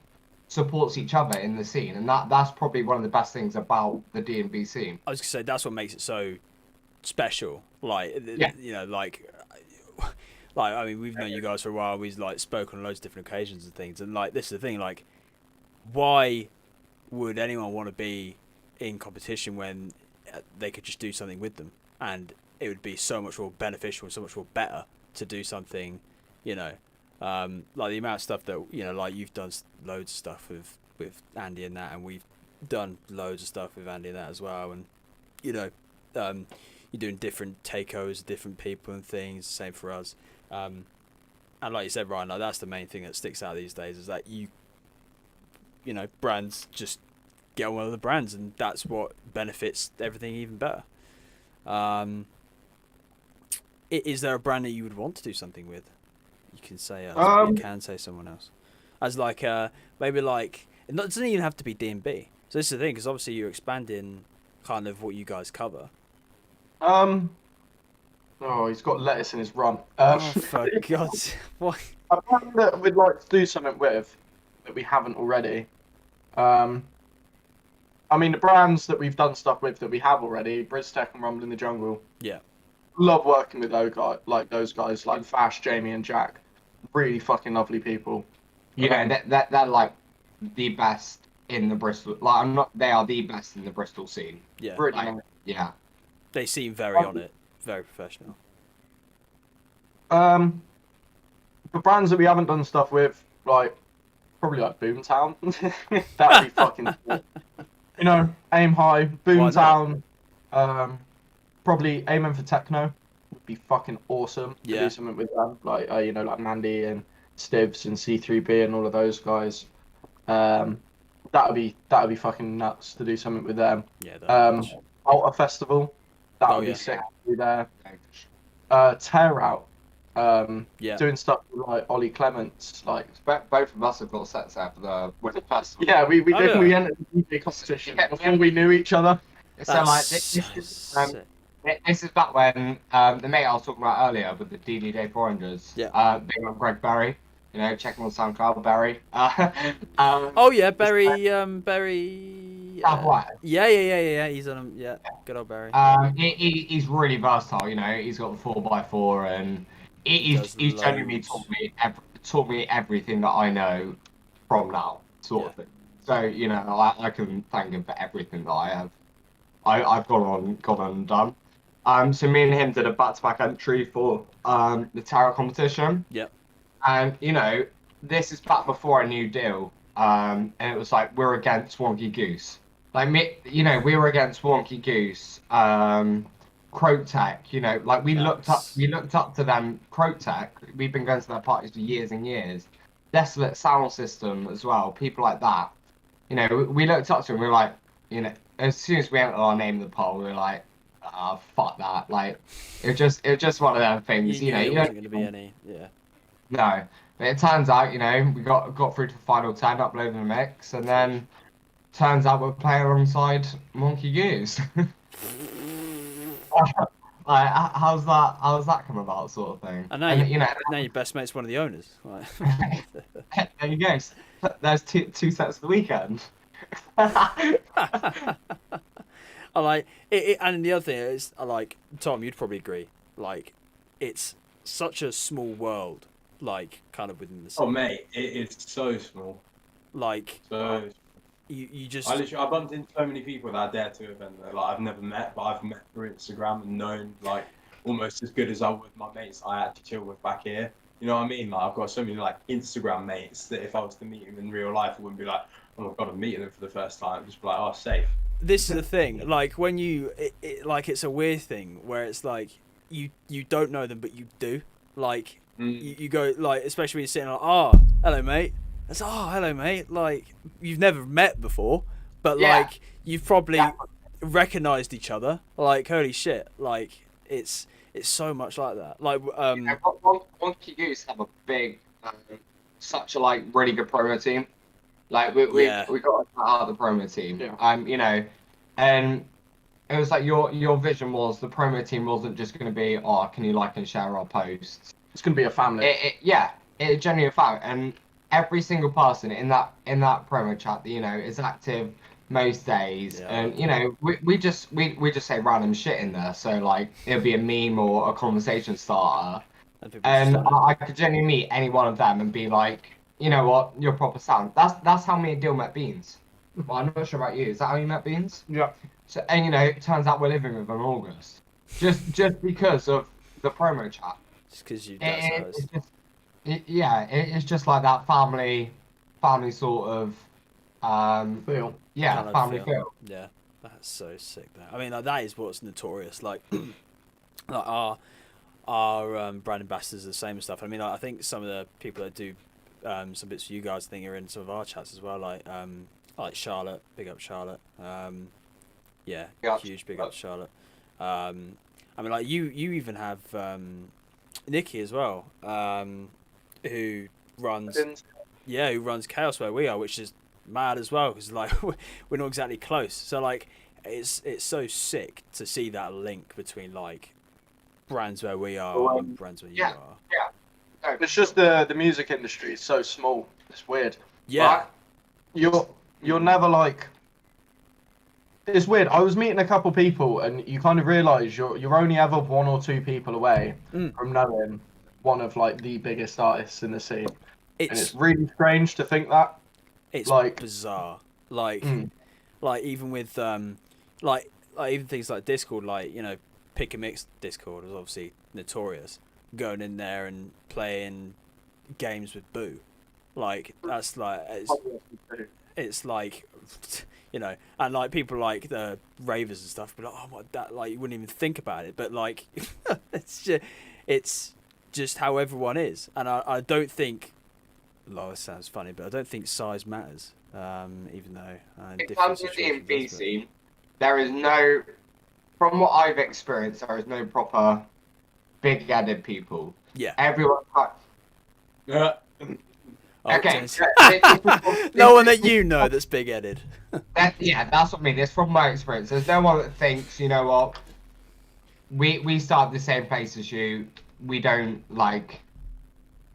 supports each other in the scene, and that's probably one of the best things about the D&B scene. I was gonna say that's what makes it so special. Like, you know, like I mean, we've known you guys for a while. We've like spoken on loads of different occasions and things, and like this is the thing. Like, why would anyone want to be in competition when they could just do something with them, and it would be so much more beneficial and so much more better to do something, you know. Like the amount of stuff that, you know, like you've done loads of stuff with Andy and that, and we've done loads of stuff with Andy and that as well, and you know, you're doing different takeovers, different people and things. Same for us, and like you said, Ryan, like that's the main thing that sticks out these days is that you know, brands just get on one of the brands, and that's what benefits everything even better. Is there a brand that you would want to do something with? You can say us, you can say someone else. As like maybe like it doesn't even have to be D&B. So this is the thing, because obviously you're expanding kind of what you guys cover. Oh, he's got lettuce in his run. For God's what? A brand that we'd like to do something with that we haven't already. I mean, the brands that we've done stuff with that we have already, Bristol and Rumble in the Jungle. Yeah. Love working with those guys, like Fash, Jamie, and Jack. Really fucking lovely people. You know, they're like the best in the Bristol. Like, they are the best in the Bristol scene. Yeah. Really, like, yeah. They seem very on it, very professional. The brands that we haven't done stuff with, like probably like Boomtown. That'd be fucking cool. You know, aim high, Boomtown. Probably aiming for techno would be fucking awesome to do something with them. Like you know, like Mandy and Stivs and C3B and all of those guys. That'd be fucking nuts to do something with them. Yeah. Alta Festival. That would be sick to do there. Tear Out, Yeah. doing stuff with like Ollie Clements, like. Both of us have got sets there for the Winter Festival. Yeah, we Oh, did. yeah. We entered the DJ competition Yeah. before we knew each other. So That's like so sick. this is back when the mate I was talking about earlier with the DDJ 400s. Yeah. Being up Greg Berry, you know, check him on SoundCloud, Berry. Oh yeah, Barry. South White. Yeah. He's on him. Yeah, good old Barry. He's really versatile. You know, he's got the 4x4, and he's Does genuinely loads. taught me everything that I know from now, sort of thing. So you know, I can thank him for everything that I've gone on and done. So me and him did a back-to-back entry for the tarot competition. Yep. And you know, this is back before I knew Deal. And it was like we're against Wonky Goose. Like me, you know, we were against Wonky Goose, Croak, you know, like we looked up to them. Croak, we've been going to their parties for years and years. Desolate Sound System as well, people like that. You know, we looked up to them. We were like, you know, as soon as we entered our name in the poll, we were like, fuck that. Like, it was just one of them things. You know, it you wasn't don't going to be any. Yeah. no. But it turns out, you know, we got through to the final 10, uploading the mix, and then turns out we're playing alongside Monkey Goose. Like, how's that come about, sort of thing? And now you know, now your best mate's one of the owners. Like. there you go. There's two sets of the weekend. I like it, and the other thing is, I like Tom. You'd probably agree. Like, it's such a small world. Like, kind of within the scene. Oh mate, it is so small. Like, So you just. I bumped into so many people that I dare to event that like I've never met, but I've met through Instagram and known like almost as good as I would my mates I actually chill with back here. You know what I mean? Like I've got so many like Instagram mates that if I was to meet them in real life, I wouldn't be like, oh my god, I'm meeting them for the first time. Just be like, oh, safe. This is the thing. Like when like it's a weird thing where it's like you don't know them but you do. Like you go like, especially when you're sitting like, oh, hello mate. It's oh, hello mate. Like you've never met before, but like you've probably recognized each other. Like holy shit. Like it's so much like that. Like You know, Wonky Goose have a big, such a like really good promo team. Like we got out of the promo team. Yeah. You know, and it was like your vision was the promo team wasn't just going to be, oh, can you like and share our posts? It's gonna be a family. It genuinely found, and every single person in that promo chat, you know, is active most days, and you know, we just say random shit in there, so like it'll be a meme or a conversation starter, and I could genuinely meet any one of them and be like, you know what, you're proper sound. That's how me and Dill met Beans. Well, I'm not sure about you. Is that how you met Beans? Yeah. So, and you know, it turns out we're living with him in August, just because of the promo chat. Just because you. It's just like that family sort of Feel. yeah, kind of family feel. Yeah, that's so sick. That I mean, like that is what's notorious. Like, like our brand ambassadors are the same stuff. I mean, I think some of the people that do some bits for you guys, I think are in some of our chats as well. Like Charlotte, big up Charlotte. Yeah, huge big up Charlotte. I mean, like you even have Nikki as well, who runs Chaos where we are, which is mad as well because like we're not exactly close. So like it's so sick to see that link between like brands where we are and brands where you are. Yeah. It's just the music industry is so small. It's weird. Yeah. Like, you're never like. It's weird. I was meeting a couple people, and you kind of realise you're only ever one or two people away from knowing one of like the biggest artists in the scene, and it's really strange to think that. It's like bizarre. Like even with like even things like Discord, like, you know, Pick a Mix Discord was obviously notorious. Going in there and playing games with Boo, like that's like it's like, you know, and like people like the ravers and stuff, but like, oh my, that, like you wouldn't even think about it, but like it's just how everyone is, and I don't think. Oh, this sounds funny, but I don't think size matters. Even though in terms of the DMV scene, there is no, from what I've experienced, there is no proper big-headed people. Yeah. Everyone. Yeah. Oh, Okay. James. This No one is- that you know that's big-headed. yeah, that's what I mean. It's from my experience. There's no one that thinks, you know what, we start the same place as you. We don't like.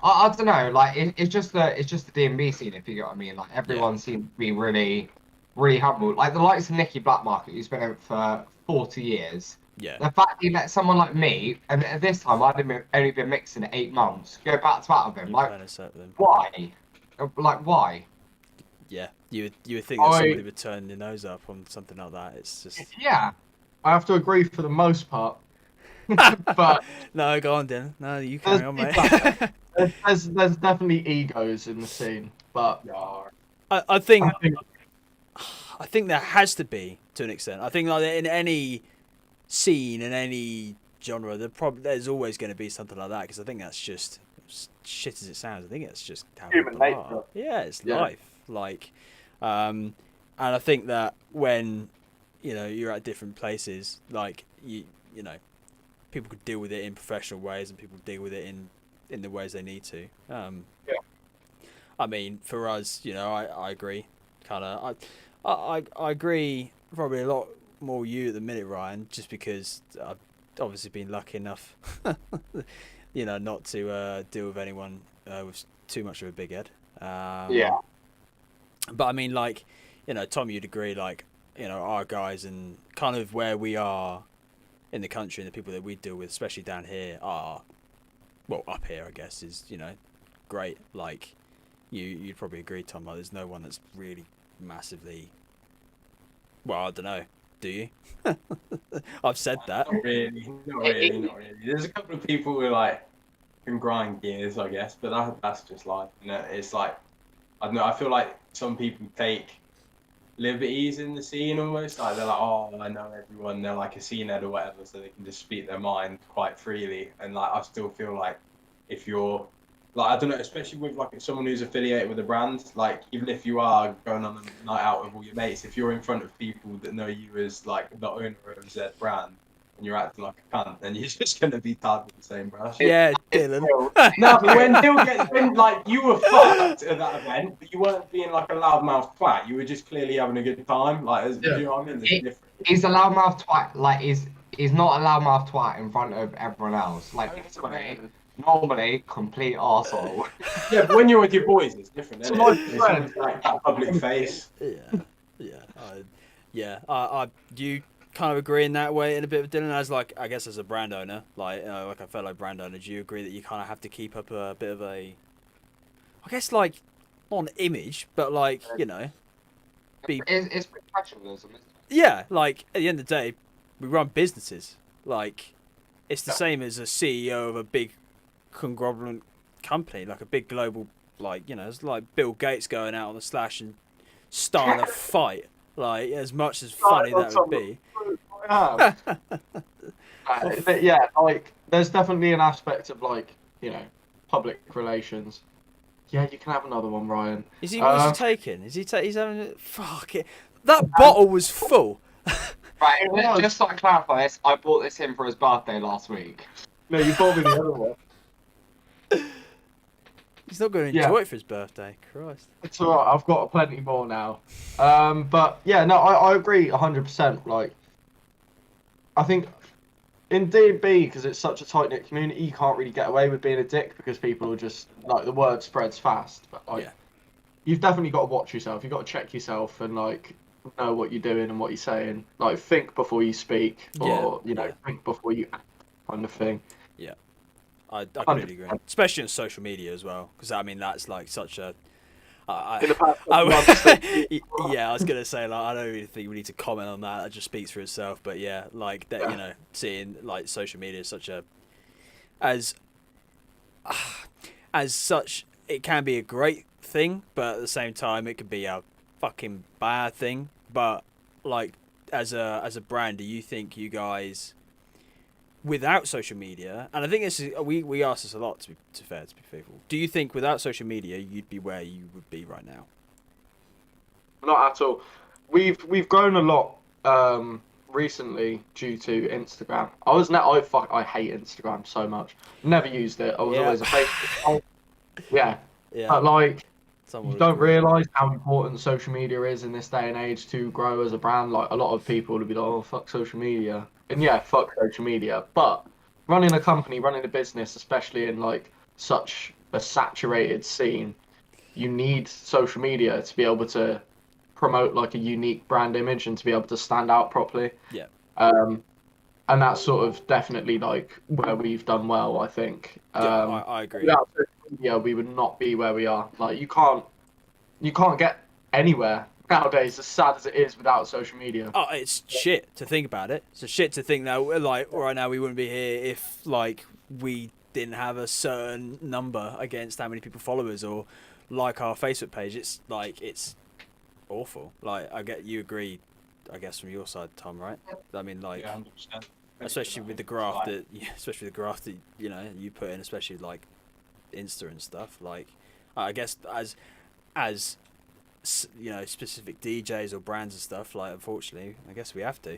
I don't know. Like it's just the D&B scene, if you get what I mean. Like everyone seems to be really, really humble. Like the likes of Nicky Blackmarket, who's been out for 40 years. Yeah. The fact he let someone like me, and at this time only been mixing 8 months, go back to that with him. Like, why? Like, why? Yeah, you would think that somebody would turn their nose up on something like that. It's just Yeah. I have to agree for the most part. But no, go on, Dylan. No, you carry on, mate. there's definitely egos in the scene, but I think there has to be to an extent. I think like in any scene, in any genre, there's always going to be something like that because I think that's just shit as it sounds. I think it's just how Human people nature. are. Yeah, it's life. Like, and I think that when you're at different places, like you know, people could deal with it in professional ways, and people deal with it in the ways they need to. I mean, for us, I agree. Kind of, I agree probably a lot more you at the minute, Ryan, just because I've obviously been lucky enough, not to deal with anyone with too much of a big head. But I mean, like, Tom, you'd agree, like, our guys and kind of where we are in the country and the people that we deal with, especially down here, are, well, up here, I guess, is, great. Like, you'd probably agree, Tom, like, there's no one that's really massively, well, I don't know, do you? I've said that. Not really. There's a couple of people who, like, can grind gears, I guess, but that's just life. It's like, I don't know, I feel like some people take liberties in the scene almost. Like, they're like, oh, I know everyone, they're like a scene head or whatever, so they can just speak their mind quite freely. And, like, I still feel like if you're, like, I don't know, especially with, like, someone who's affiliated with a brand, like, even if you are going on a night out with all your mates, if you're in front of people that know you as, like, the owner of their brand, and you're acting like a cunt, then you're just going to be tied with the same brush. Yeah, Dylan. No, but when like, you were fucked at that event, but you weren't being like a loudmouth twat. You were just clearly having a good time. Like, do you know what I mean? There's a difference. He's a loudmouth twat. Like, he's not a loudmouth twat in front of everyone else. Like, normally complete arsehole. Yeah, but when you're with your boys, it's different. Isn't So it? It's almost like that public face. Do you kind of agree in that way in a bit of Dylan, as like, I guess as a brand owner, like like a fellow brand owner, do you agree that you kind of have to keep up a bit of a, I guess, like, not an image, but like, It's professionalism, isn't it? yeah, like at the end of the day, we run businesses. Like, it's the same as a CEO of a big conglomerate company, like a big global, like, it's like Bill Gates going out on the slash and starting a fight. Like, as much as funny that would be. Yeah, like, there's definitely an aspect of, like, public relations. Yeah, you can have another one, Ryan. Is he? What's he taking? Is he? He's having it. Fuck it. That bottle was full. Right, just to clarify this, I bought this in for his birthday last week. No, you bought me the other one. He's not going to enjoy it for his birthday. Christ. It's alright, I've got plenty more now. But yeah, no, I agree 100%. Like, I think in D&B, because it's such a tight-knit community, you can't really get away with being a dick because people are just, like, the word spreads fast. But, like, you've definitely got to watch yourself. You've got to check yourself and, like, know what you're doing and what you're saying. Like, think before you speak, or, think before you act, kind of thing. Yeah. I completely agree, especially on social media as well, because I mean that's like such a. I was gonna say, like, I don't really think we need to comment on that. That just speaks for itself. But yeah, like that, seeing like social media is such a, as such, it can be a great thing, but at the same time, it can be a fucking bad thing. But like, as a brand, do you think you guys, without social media, and I think this is, we ask this a lot, to be faithful, do you think without social media you'd be where you would be right now? Not at all. We've grown a lot recently due to Instagram. I hate Instagram so much. Never used it. I was always a Facebook. Yeah. Yeah. But like, Someone you would don't agree. realise how important social media is in this day and age to grow as a brand. Like, a lot of people would be like, oh, fuck social media. And yeah, fuck social media. But running a company, running a business, especially in like such a saturated scene, you need social media to be able to promote like a unique brand image and to be able to stand out properly. Yeah. And that's sort of definitely like where we've done well, I think. Yeah, I agree. Without social media, we would not be where we are. Like, you can't get anywhere nowadays, as sad as it is, without social media. Oh, it's shit to think about it. It's a shit to think that, like, right now we wouldn't be here if, like, we didn't have a certain number against how many people follow us or like our Facebook page. It's, like, it's awful. Like, I get you agree, I guess, from your side, Tom, right? I mean, like, Yeah, 100%. especially with the graph that, you know, you put in, especially, like, Insta and stuff. Like, I guess as you know, specific DJs or brands and stuff, like, unfortunately, I guess we have to,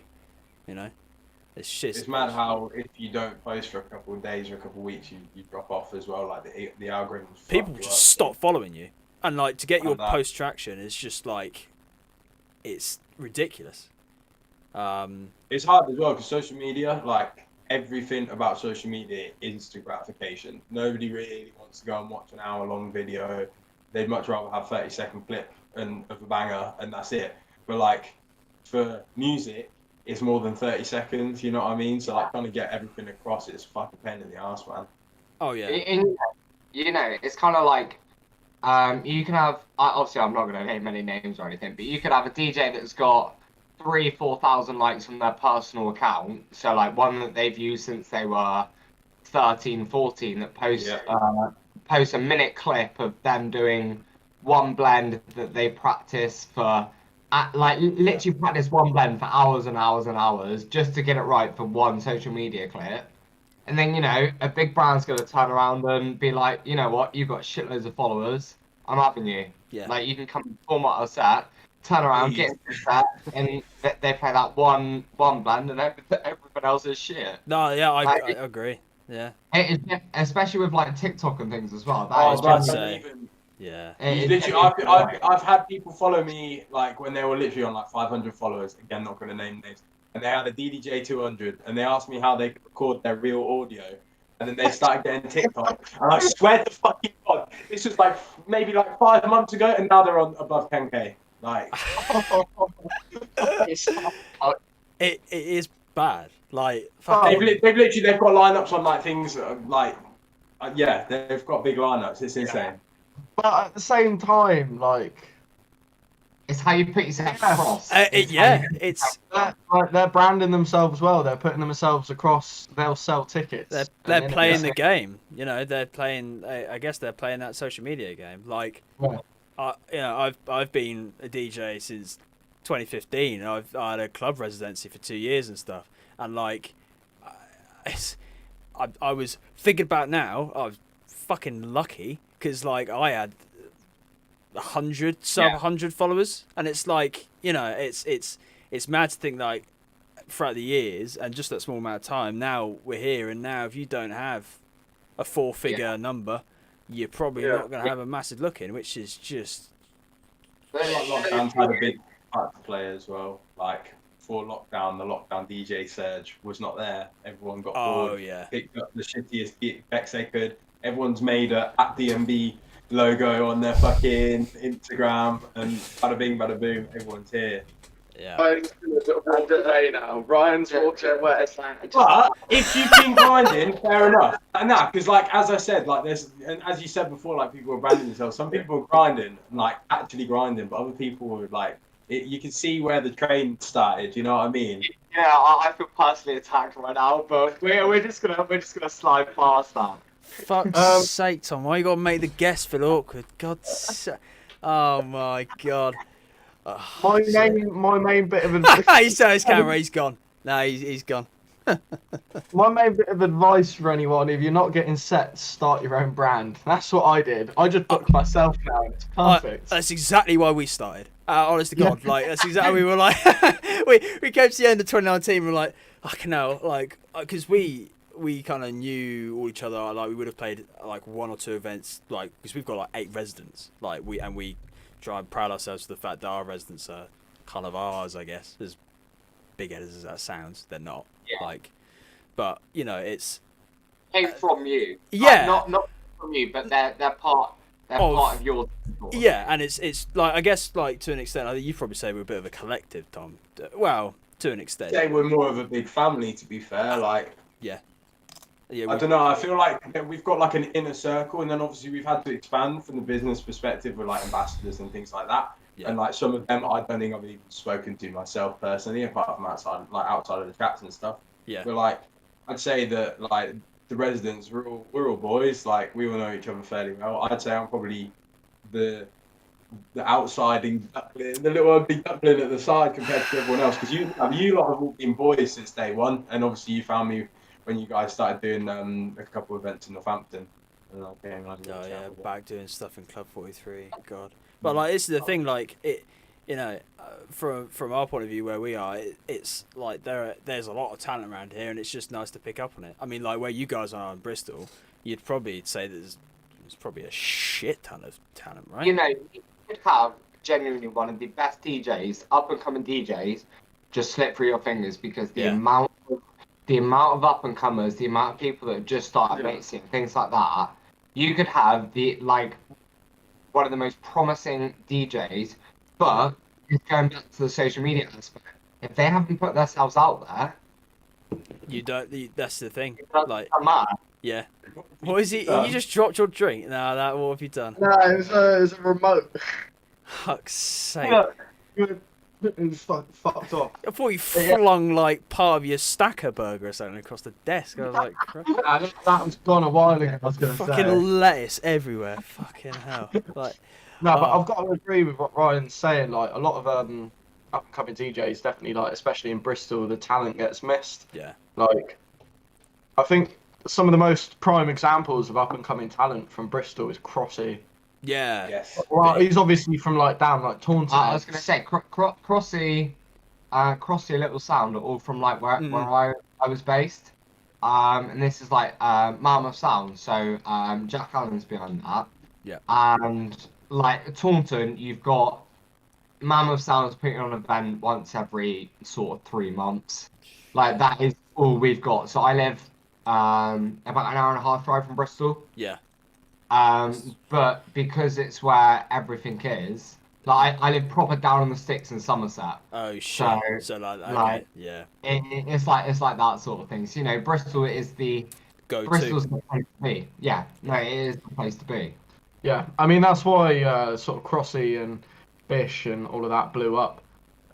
you know. It's shit. It's mad how if you don't post for a couple of days or a couple of weeks, you drop off as well. Like the algorithms. People just stop following you, and like to get your And that. post traction is just like, it's ridiculous. It's hard as well because social media, like everything about social media, is instant gratification. Nobody really wants to go and watch an hour-long video. They'd much rather have 30-second clip of a banger, and that's it. But like for music, it's more than 30 seconds. You know what I mean? So like trying to get everything across, it's fucking pain in the ass, man. Oh yeah. You know, it's kind of like, you can have, obviously I'm not going to name any names or anything, but you could have a DJ that's got 3,000-4,000 likes on their personal account. So like one that they've used since they were 13, 14 that posts a minute clip of them doing one blend that they practice for, literally practice one blend for hours and hours and hours just to get it right for one social media clip. And then, you know, a big brand's going to turn around and be like, you know what, you've got shitloads of followers, I'm having you. Yeah. Like, you can come form a set, turn around, get into the set, and they play that one blend, and everything else is shit. No, yeah, I Like, agree. Yeah. It is, especially with like TikTok and things as well. That I is was about to generally- say, Yeah. I've had people follow me like when they were literally on like 500 followers. Again, not going to name names. And they had a DDJ 200, and they asked me how they could record their real audio. And then they started getting TikTok. And I swear to fucking God, this was like maybe like 5 months ago, and now they're on above 10K. Like, It is bad. Like, they've fucking, literally got lineups on like things that are, like, yeah, they've got big lineups. It's insane. But at the same time, like, it's how you put yourself across. it's they're branding themselves well. They're putting themselves across. They'll sell tickets. they're playing the game. You know, they're playing. I guess they're playing that social media game. Like, Yeah. you know, I've been a DJ since 2015. I had a club residency for 2 years and stuff. And like, I was thinking about now. I was fucking lucky because like I had 100 followers, and it's like, you know, it's mad to think like throughout the years and just that small amount of time. Now we're here, and now if you don't have a 4-figure number, you're probably not going to have a massive look in, which is just. Lockdown's had a big part to play as well. Like before lockdown, the lockdown DJ surge was not there. Everyone got bored. Oh yeah. Picked up the shittiest effects they could. Everyone's made a @DMB logo on their fucking Instagram, and bada bing, bada boom, everyone's here. Yeah. Ryan's walking away now. Ryan's walking away. But if you've been grinding, fair enough. And that, because like as I said, like there's, and as you said before, like people are branding themselves. Some people are grinding, like actually grinding, but other people were like, you can see where the train started. You know what I mean? Yeah, I feel personally attacked right now, but we're just gonna slide past that. Fuck's sake, Tom! Why you gotta make the guest feel awkward? God's sake! Oh my God! My main bit of advice. He's on his camera. He's gone. No, he's gone. My main bit of advice for anyone: if you're not getting sets, start your own brand. That's what I did. I just booked myself now. It's perfect. That's exactly why we started. Honest to God, like that's exactly we were like. we came to the end of 2019. And we're like, fucking hell, like because we kind of knew all each other. Like we would have played like 1 or 2 events, like because we've got like 8 residents. Like we try and pride ourselves to the fact that our residents are kind of ours, I guess. As big as that sounds, they're not. Yeah. Like, but you know, it's Came from you. yeah. Not from you, but they're part. They're part of your. Yeah, and it's like I guess like to an extent, I think you probably say we're a bit of a collective, Tom. Well, to an extent. Say we're more of a big family, to be fair. Like, Yeah, I don't know. I feel like we've got like an inner circle, and then obviously we've had to expand from the business perspective with like ambassadors and things like that. Yeah. And like some of them, I don't think I've even spoken to myself personally, apart from outside of the chats and stuff. Yeah. But like, I'd say that like the residents, we're all boys. Like we all know each other fairly well. I'd say I'm probably the outsiding duckling, the little ugly duckling at the side compared to everyone else. Because you lot have all been boys since day one, and obviously you found me when you guys started doing a couple of events in Northampton. And I came like, Oh yeah, back doing stuff in Club 43. God, but like this is the thing. Like it, you know, from our point of view where we are, it's like there's a lot of talent around here, and it's just nice to pick up on it. I mean, like where you guys are in Bristol, you'd probably say there's probably a shit ton of talent, right? You know, you could have genuinely one of the best DJs, up and coming DJs, just slip through your fingers because the amount of up and comers, the amount of people that have just started mixing, things like that. You could have one of the most promising DJs, but it's going back to the social media aspect. If they haven't put themselves out there, you don't. That's the thing. it doesn't Like, matter. yeah. What is it? You just dropped your drink. No, that. What have you done? No, it was a remote. Fuck's sake. It was fucked off. I thought you flung like part of your stacker burger or something across the desk. I was like, That was gone a while ago. I was going to fucking say. lettuce everywhere. Fucking hell. Like, No, but I've got to agree with what Ryan's saying. Like a lot of up and coming DJs, definitely like, especially in Bristol, the talent gets missed. yeah. Like, I think some of the most prime examples of up and coming talent from Bristol is Crossy. Yeah. Yes. Well, he's obviously from like down like Taunton. I was going to say, Crossy, Crossy, Little Sound are all from like where I was based. And this is like Mammoth Sound, so Jack Allen's behind that. Yeah. And like Taunton, you've got Mammoth Sound's putting on an event once every sort of 3 months. Like that is all we've got. So I live about an hour and a half drive from Bristol. Yeah. But because it's where everything is, like I live proper down on the sticks in Somerset. Oh shit. So like, okay. like, yeah. It's like that sort of thing. So, you know, Bristol is Bristol's the place to be. Yeah, no, it is the place to be. Yeah, I mean that's why sort of Crossy and Bish and all of that blew up.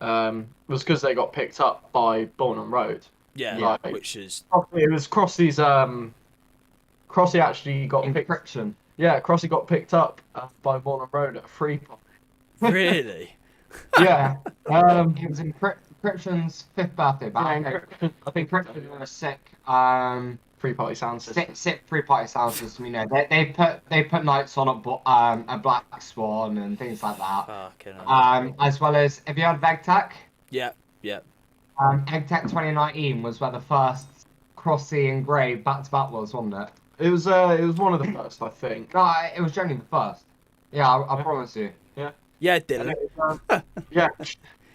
Was because they got picked up by Born on Road. Yeah. Like, Which is. It was Crossy's. Crossy actually got picked. Encryption. Yeah, Crossy got picked up by Born on Road at a free pop. Really? Yeah. It was Encryption's 5th birthday back. I think Encryption were a sick. Free party sound system. Sick 3-party sound system. You know, they put nights on a Black Swan and things like that. Fucking hell. As well as, have you heard of EggTech? Yeah. Yeah. EggTech 2019 was where the first Crossy and Grey back-to-back was, wasn't it? It was one of the first, I think. No, it was genuinely the first. Yeah, I promise you. Yeah, Dylan. Yeah.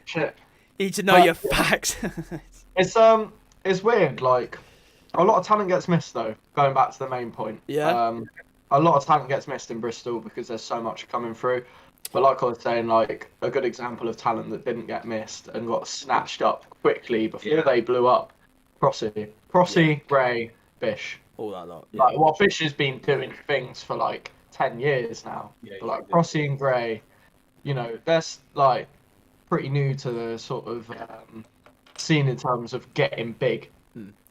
Shit. You need to know your facts. It's weird. Like a lot of talent gets missed though. Going back to the main point. Yeah. A lot of talent gets missed in Bristol because there's so much coming through. But like I was saying, like a good example of talent that didn't get missed and got snatched up quickly before they blew up. Crossy, Gray, Bish. All that lot. Yeah. Like, well, Bish has been doing things for like 10 years now. Yeah, But like Crossy and Gray, you know, they're like pretty new to the sort of scene in terms of getting big.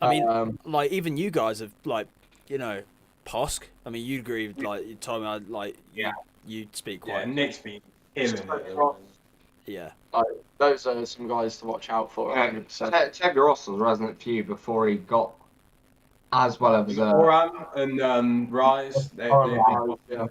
I mean, like even you guys have like, you know, Posk. I mean, you agree. Like you told me, like you speak quite. Yeah, Nick's been killing it. Yeah. Those are some guys to watch out for. 100%. Chevy Ross was Resident Few before he got as well as Oram and Rise. Yeah.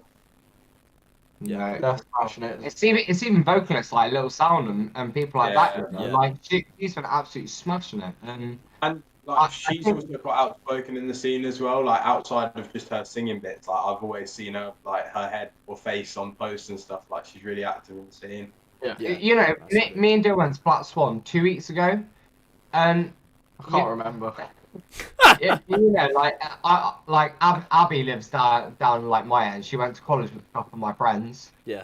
Yeah. They're smashing it. It's even vocalists like Little Sound and people like that. You know? Yeah. Like she's been absolutely smashing it. And like she's think- also quite outspoken in the scene as well. Like outside of just her singing bits, like I've always seen her like her head or face on posts and stuff. Like she's really active in the scene. Yeah. You know, me and Dill went to Black Swan 2 weeks ago, and I can't remember. you know, Abby lives down like my end. She went to college with a couple of my friends. Yeah.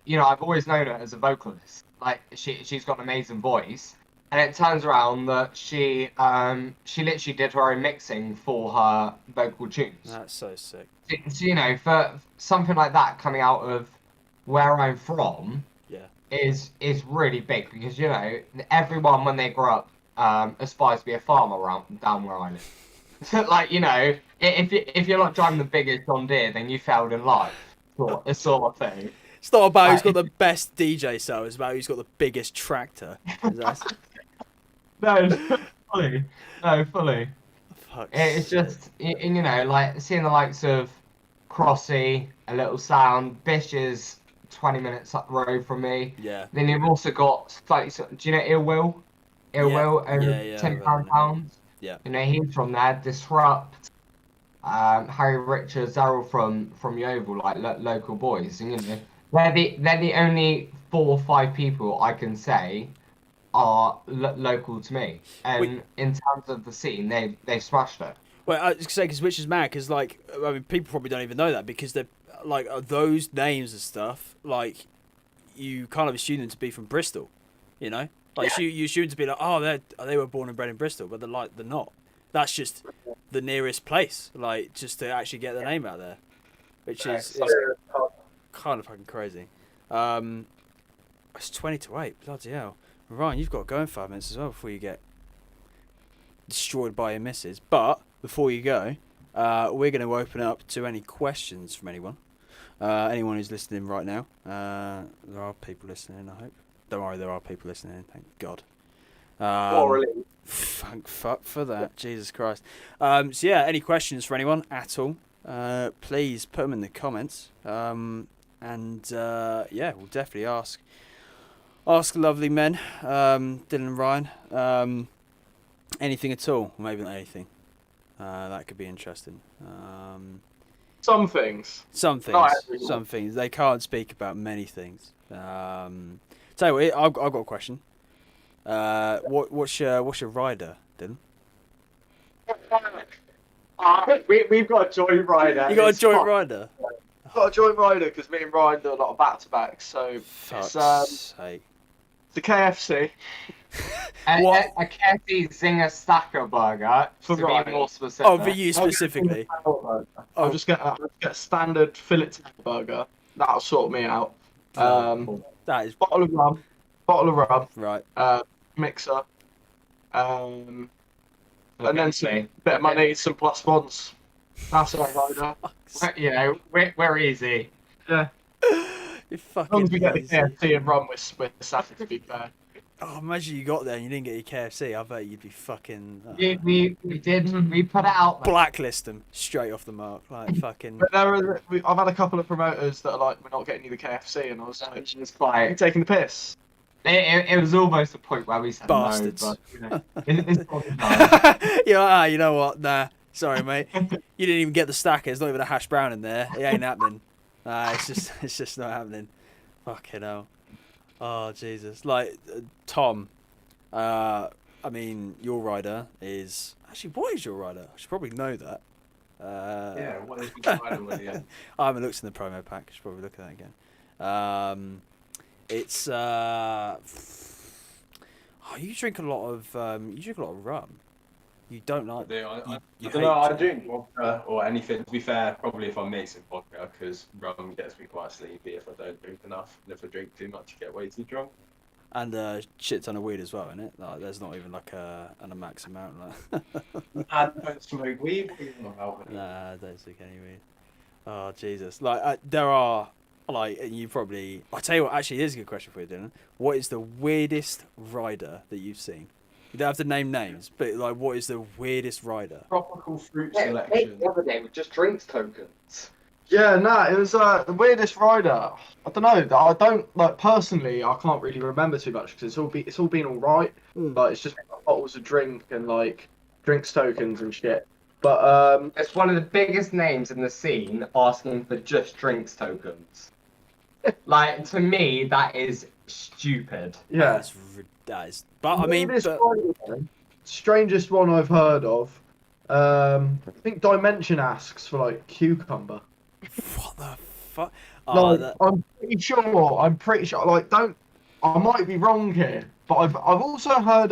You know, I've always known her as a vocalist. Like she's got an amazing voice, and it turns around that she literally did her own mixing for her vocal tunes. That's so sick. So, you know, for something like that coming out of where I'm from, is really big, because you know everyone when they grow up aspires to be a farmer down where I live. Like, you know, if you're not driving the biggest John Deere, then you failed in life. Sort of thing. It's not about who's got the best DJ set. It's about who's got the biggest tractor. No, fully. No, fully. Fuck. It's just, you know, like seeing the likes of Crossy, A Little Sound, Bish is 20 minutes up the road from me. Yeah. Then you've also got slightly, do you know Ill Will? Will, £10 Yeah. You know, he's from there. Disrupt, Harry Richards, they're all from Yeovil, like local boys. And, you know, they're the only 4 or 5 people I can say are local to me. And in terms of the scene, they smashed it. Well, I was gonna say, because which is mad, because like, I mean, people probably don't even know that, because they're like those names and stuff. Like, you kind of assume them to be from Bristol, you know. Like you assume to be like, oh, they were born and bred in Bristol, but they're not. That's just the nearest place, like, just to actually get the name out there, which is kind of fucking crazy. It's 20-8, bloody hell. Ryan, you've got to go in 5 minutes as well before you get destroyed by your missus. But before you go, we're going to open up to any questions from anyone. Anyone who's listening right now. There are people listening, I hope. Don't worry, there are people listening, thank God. Thank fuck for that, Jesus Christ. So yeah, any questions for anyone at all, please put them in the comments. And yeah, we'll definitely ask lovely men, Dylan and Ryan, anything at all, or maybe not anything. That could be interesting. Some things. Some things. They can't speak about many things. Tell you what, I've got a question. What's your rider, Dylan? We've got a joint rider. You got a joint rider? I've got a joint rider because me and Ryan do a lot of back-to-backs. So Fuck's sake. The KFC. A KFC Zinger Stacker Burger, to be more specific. Oh, for you specifically. I'll just get a standard fillet burger. That'll sort me out. That is bottle of rum. right. Mixer. And then some bit of money, some plus ones. That's our rider. You know, we're easy. Yeah. You're As fucking long as we get the easy. KFC and rum with salad, to be fair. Oh, imagine you got there and you didn't get your KFC. I bet you'd be fucking. We did. We put it out there. Blacklist them straight off the mark, like fucking. But I've had a couple of promoters that are like, we're not getting you the KFC, and I was like, Just like, you're taking the piss. it was almost a point where we said Bastards. no, but you know, it's probably no. You're like, you know what? Nah, sorry, mate. You didn't even get the stacker. There's not even a hash brown in there. It ain't happening. Nah, it's just not happening. Fucking hell. Oh Jesus. Like Tom. I mean, your rider is actually, what is your rider? I should probably know that. Yeah, what is your rider with you? I haven't looked in the promo pack. I should probably look at that again. It's you drink a lot of rum. You don't like. I you don't know. hate I drink vodka or anything. To be fair, probably if I'm mixing vodka, because rum gets me quite sleepy if I don't drink enough. And if I drink too much, I get way too drunk. And a shit ton of weed as well, innit? Like, there's not even like a max amount. Like. I don't smoke weed. What are you on about? Nah, I don't smoke any weed. Oh Jesus! Like there are Like, and you probably... I'll tell you what, actually, here's a good question for you, Dylan. What is the weirdest rider that you've seen? You don't have to name names, but, like, what is the weirdest rider? Tropical fruit Yeah, selection. the other day with just drinks tokens. Yeah, no, it was the weirdest rider. I don't know. I don't like personally. I can't really remember too much because it's all been all right. Like it's just bottles of drink and like drinks tokens and shit. But It's one of the biggest names in the scene asking for just drinks tokens. Like, to me, that is stupid. yeah, That is... But, I mean... Weirdest But, rider, strangest one I've heard of. I think Dimension asks for like cucumber. what the fuck? Oh, Like, that... I'm pretty sure. Like, I might be wrong here, but I've also heard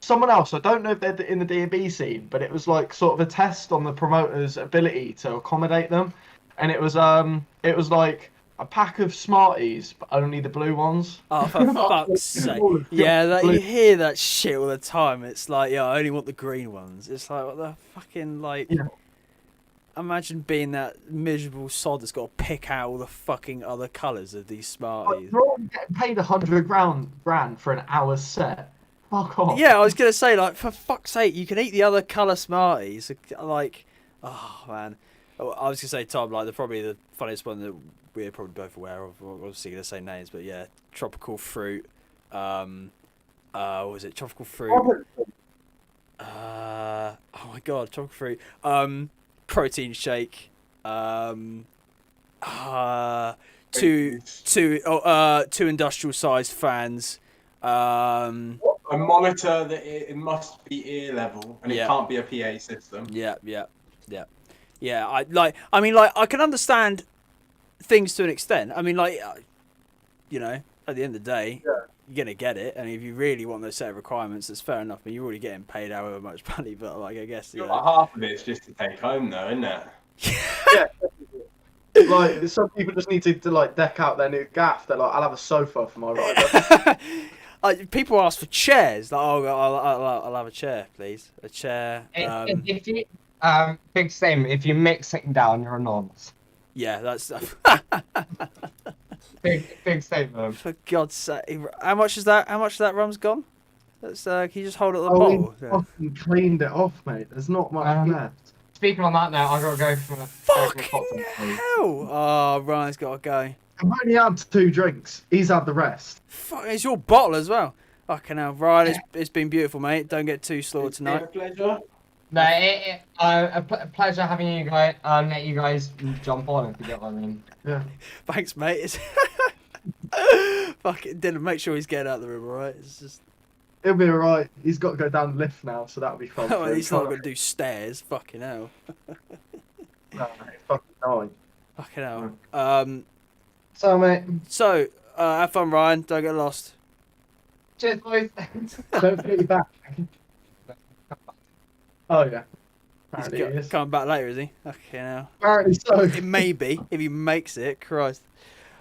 someone else. I don't know if they're in the D&B scene, but it was like sort of a test on the promoter's ability to accommodate them, and it was like a pack of Smarties, but only the blue ones. Oh, for fuck's sake. Yeah, you hear that shit all the time. It's like, yeah, I only want the green ones. It's like, what the fucking, like... Yeah. Imagine being that miserable sod that's got to pick out all the fucking other colours of these Smarties. Like, you're all getting paid $100 for an hour's set. Fuck off. Yeah, I was going to say, like, for fuck's sake, you can eat the other colour Smarties. Like, oh, man. I was going to say, Tom, like, probably the funniest one that we're probably both aware of. We're obviously going to say names, but yeah, tropical fruit. What was it? Tropical fruit. Oh my god, tropical fruit. Protein shake. Two industrial sized fans. A monitor that it must be ear level and Yeah. it can't be a PA system. Yeah. I can understand things to an extent. I mean, like, you know, at the end of the day, you're gonna get it, and if you really want those set of requirements, that's fair enough. But you're already getting paid however much money. But like, I guess Like half of it's just to take home, though, isn't it? Like some people just need to like deck out their new gaff. They're like, I'll have a sofa for my rider. People ask for chairs. Like, oh, I'll have a chair, please. A chair. If you, big same, if you mix it down, you're a nonce. Yeah, that's Big statement. for God's sake. How much is that? How much of that rum's gone? That's can you just hold it at the Oh, bottle? we fucking cleaned it off, mate. There's not much left. Speaking on that note, I gotta go for Fucking hell! Oh, Ryan's got to go. I've only had 2 drinks. He's had the rest. Fuck, it's your bottle as well. Fucking hell, Ryan, it's been beautiful, mate. Don't get too slaughtered It's been a tonight. pleasure. No, a pleasure having you guys. Let you guys jump on if you get what I mean. Yeah. Thanks, mate. It's fucking Dylan, make sure he's getting out of the room, alright? It's just He'll be alright. He's got to go down the lift now, so that'll be fun. well, for him. he's not gonna do stairs. Fucking hell. No, fucking nine. Fucking hell. So, mate, So have fun, Ryan. Don't get lost. Cheers, boys. don't forget your back. Oh, yeah. He's Apparently he is. coming back later, is he? Okay, now. Apparently so. It may be if he makes it. Christ.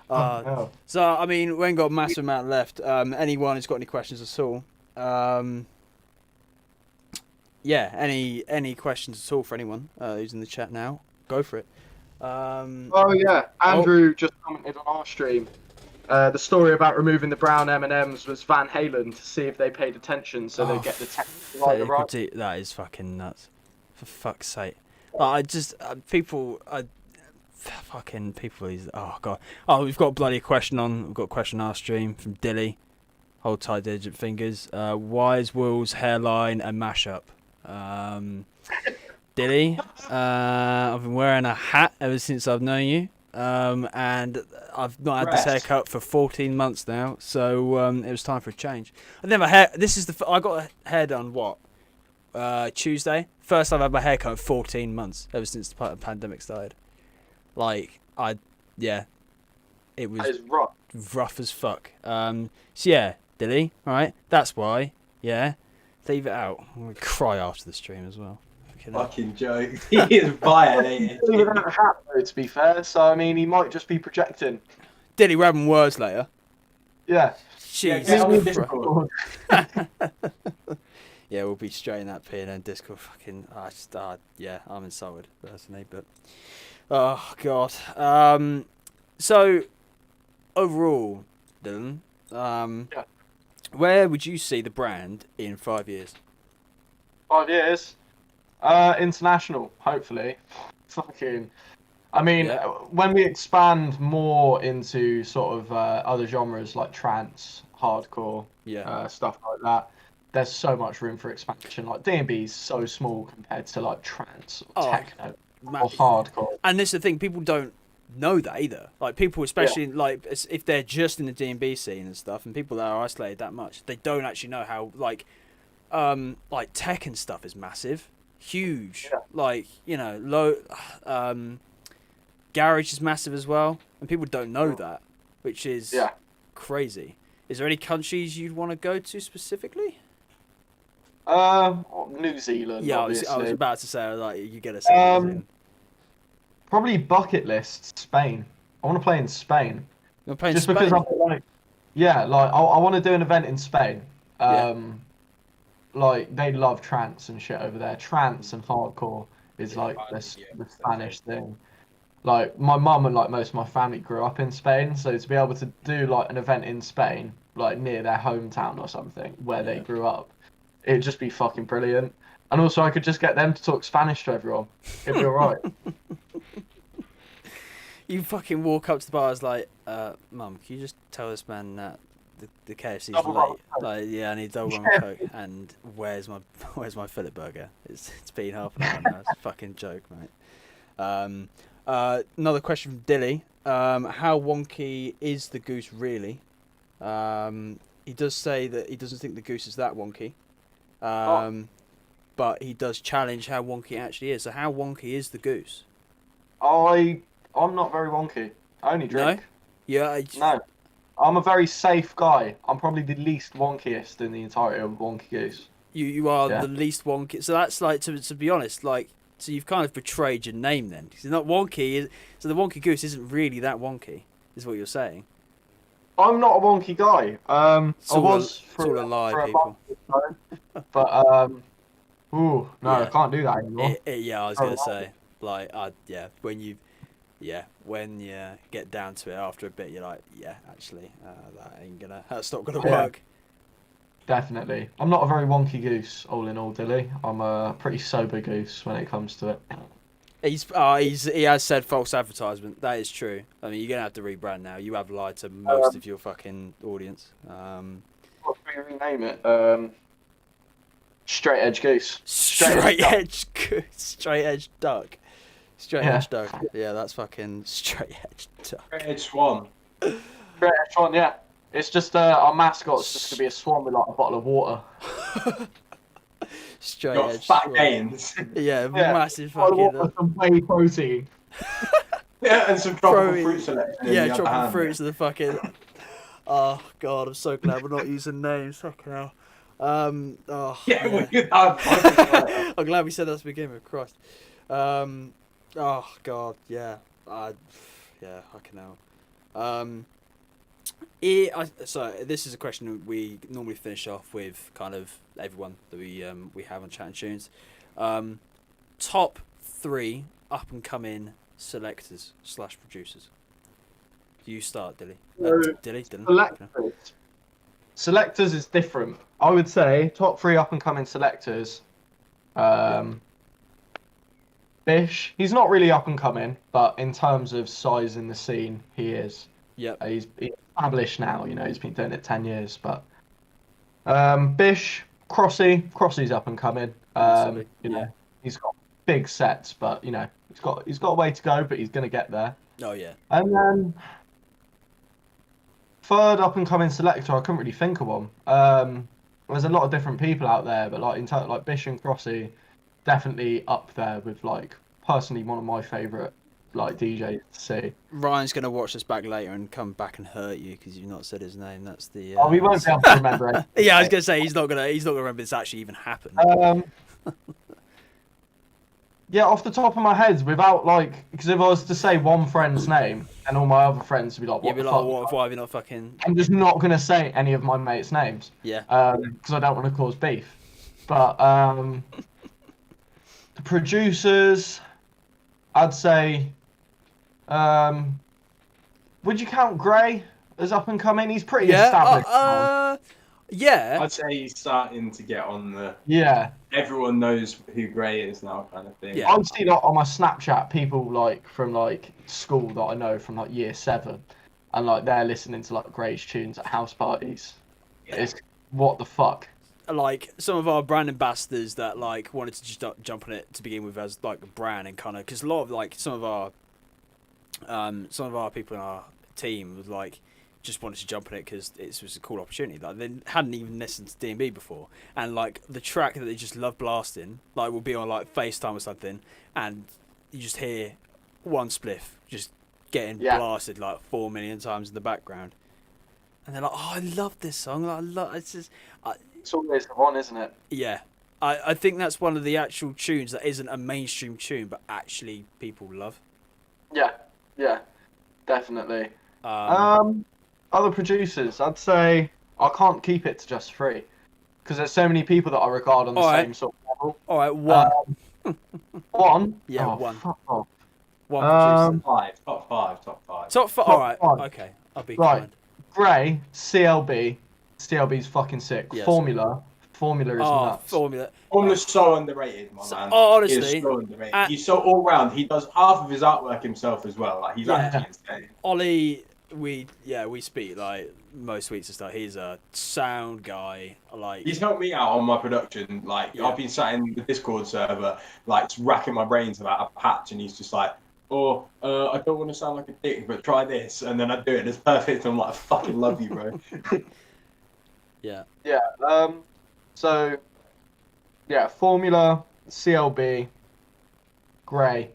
Oh, So I mean, we ain't got a massive amount left. Anyone who's got any questions at all? Yeah, any questions at all for anyone who's in the chat now? Go for it. Oh yeah, Andrew just commented on our stream. The story about removing the brown M&Ms was Van Halen to see if they paid attention, so they get the technical rider right. That is fucking nuts. For fuck's sake. Like, I just people. Fucking people. Oh god. Oh, we've got a bloody question on. We've got a question on our stream from Dilly. Hold tight, digit fingers. Why is Will's hairline a mashup? Dilly, I've been wearing a hat ever since I've known you, and I've not had this haircut for 14 months now. So it was time for a change. I never hair. This is I got a hair done Tuesday. First time I've had my hair cut in 14 months ever since the pandemic started. Like it was That is rough. rough as fuck. So yeah, Dilly, right? That's why. Yeah, leave it out. I'm gonna cry after the stream as well. Fucking joke. He is violated. He even had a hat though, to be fair. So I mean, he might just be projecting. Dilly, we're having words later. Yeah. Jesus get on the Christ. Discord. Yeah, we'll be straight in that pin and Discord. Fucking, yeah, I'm insulted personally, but oh god. So, overall, Dylan, Yeah. where would you see the brand in 5 years? 5 years. International, hopefully. Fucking. I mean, Yeah. when we expand more into sort of other genres like trance, hardcore, Yeah. stuff like that, there's so much room for expansion. Like D&B is so small compared to like trance or Oh, techno ma- or hardcore. And this is the thing, people don't know that either. Like people, especially like if they're just in the D&B scene and stuff, and people that are isolated that much, they don't actually know how like tech and stuff is massive, huge. Yeah. Like low, garage is massive as well, and people don't know that, which is crazy. Is there any countries you'd want to go to specifically? New Zealand. Yeah, obviously. I was about to say like you get a second. Probably bucket list Spain. I want to play in Spain. You're playing Just Spain? because I'm like, I want to do an event in Spain. Like they love trance and shit over there. Trance and hardcore is like the Spanish thing. Like my mum and like most of my family grew up in Spain, so to be able to do like an event in Spain, like near their hometown or something where they grew up, it'd just be fucking brilliant. And also I could just get them to talk Spanish to everyone. It'd be alright. You fucking walk up to the bar, it's like, Mum, can you just tell this man that the KFC's Double late? rum. Like, yeah, I need double rum and coke. And where's my fillet burger? It's been half an hour now. It's a fucking joke, mate. Another question from Dilly. How wonky is the goose really? He does say that he doesn't think the goose is that wonky. But he does challenge how wonky it actually is. So how wonky is the goose? I'm not very wonky. I only drink. No? Yeah. No. I'm a very safe guy. I'm probably the least wonkiest in the entirety of Wonky Goose. You are the least wonky. So that's like, to be honest, like, so you've kind of betrayed your name then. Because you're not wonky. So the Wonky Goose isn't really that wonky, is what you're saying. I'm not a wonky guy. It's I was it's all a lie, for people. month or so, but no, Yeah. I can't do that anymore. Yeah, I was gonna say, like, when you get down to it after a bit, you're like, actually, that's not gonna work. Definitely. I'm not a very wonky goose, all in all, Dilly. I'm a pretty sober goose when it comes to it. He has said false advertisement. That is true. I mean, you're gonna have to rebrand now. You have lied to most of your fucking audience. What can we rename it? Straight edge goose. Straight edge goose. Straight edge duck. Straight Yeah. edge duck. Yeah, that's fucking straight edge duck. Red Swan. Straight edge one, yeah. It's just our mascot's just gonna be a swan with like a bottle of water. Straight Got edge. fat swan. gains. Yeah, Yeah. massive Bottle of fucking. water, some whey protein. Yeah, and some tropical Throw- fruit selection. in Yeah, the upper tropical hand. fruits of the fucking. Oh god, I'm so glad we're not using names. Fucking hell. Oh, Yeah, yeah. we could have fucking I'm glad we said that to begin with. Christ. Oh god, yeah. Fucking hell. So this is a question that we normally finish off with, kind of everyone that we have on Chat and Tunes. Top 3 up and coming selectors / producers. You start, Dilly. Dylan. Selectors is different. I would say top 3 up and coming selectors. Bish, he's not really up and coming, but in terms of size in the scene, he is. Yep. He's established now. He's been doing it 10 years. But Bish, Crossy's up and coming. He's got big sets, but he's got a way to go, but he's gonna get there. Oh yeah. And then third up and coming selector, I couldn't really think of one. There's a lot of different people out there, but like in terms like Bish and Crossy, definitely up there with like personally one of my favourite like DJs to see. Ryan's gonna watch this back later and come back and hurt you because you've not said his name. That's the. We won't be able to remember it. Yeah, I was gonna say he's not gonna remember this actually even happened. Yeah, off the top of my head, without like, because if I was to say one friend's name and all my other friends would be like, You'd what be the like, fuck? why have you not fucking? I'm just not gonna say any of my mates' names. Yeah. Because I don't want to cause beef. But the producers, I'd say, would you count Gray as up and coming? He's pretty Yeah. established. Now. Yeah. I'd say he's starting to get on the. Yeah. Everyone knows who Gray is now, kind of thing. Yeah. I've seen on my Snapchat people like from like school that I know from like year 7, and like they're listening to like Gray's tunes at house parties. Yeah. It's what the fuck. Like some of our brand ambassadors that like wanted to just jump on it to begin with as like a brand and kind of because a lot of like some of our people in our team was like just wanted to jump on it because it was a cool opportunity. Like they hadn't even listened to D&B before, and like the track that they just love blasting, like will be on like FaceTime or something, and you just hear one spliff just getting blasted like 4 million times in the background, and they're like, "Oh, I love this song. Like, I love it's just." It's always the one, isn't it? Yeah, I think that's one of the actual tunes that isn't a mainstream tune, but actually people love. Yeah, definitely. Other producers, I'd say I can't keep it to just 3 because there's so many people that I regard on the same sort of level. All right, one. One? Yeah, oh, one. Fuck off. One producer. Top five. Top 5. All right. Okay, I'll be kind. Gray, CLB. CLB's fucking sick. Yeah, Formula is nuts. Formula. Formula's so underrated, my man. Honestly, He is so underrated. He's so all round. He does half of his artwork himself as well. Like he's actually insane. Ollie, we speak like most weeks and stuff. He's a sound guy. Like He's helped me out on my production. Like I've been sat in the Discord server, like racking my brains about a patch, and he's just like, "Oh, I don't want to sound like a dick, but try this," and then I do it, and it's perfect. I'm like, "I fucking love you, bro." Yeah. So, Formula, CLB, Gray,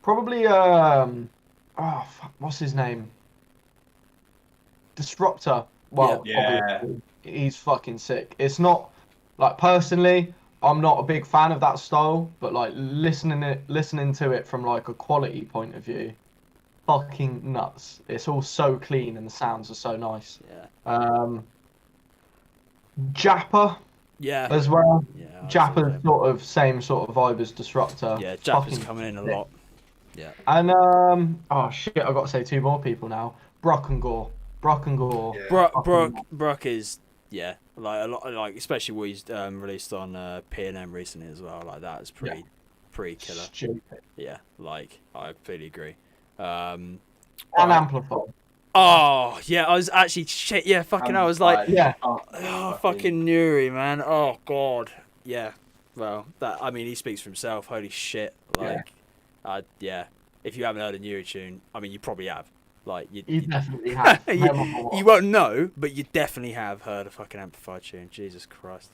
probably what's his name? Disruptor. Well, obviously, he's fucking sick. It's not like personally, I'm not a big fan of that style, but like listening to it from like a quality point of view, fucking nuts. It's all so clean and the sounds are so nice. Yeah. Japper. Yeah. As well. Yeah. Japper's sort of same sort of vibe as Disruptor. Yeah, Japper's coming in a lot. Yeah. And oh shit, I've got to say 2 more people now. Brock and Gore. Brock is like a lot, like especially what he's released on P&M recently as well. Like that is pretty killer. Stupid. Yeah, like I completely agree. And Amplify. Oh yeah, I was actually shit. Yeah, fucking. I was like, fucking Nuri, man. Oh god. Yeah. Well, he speaks for himself. Holy shit. Like, if you haven't heard a Nuri tune, I mean, you probably have. Like, you definitely have. you won't know, but you definitely have heard a fucking Amplified tune. Jesus Christ.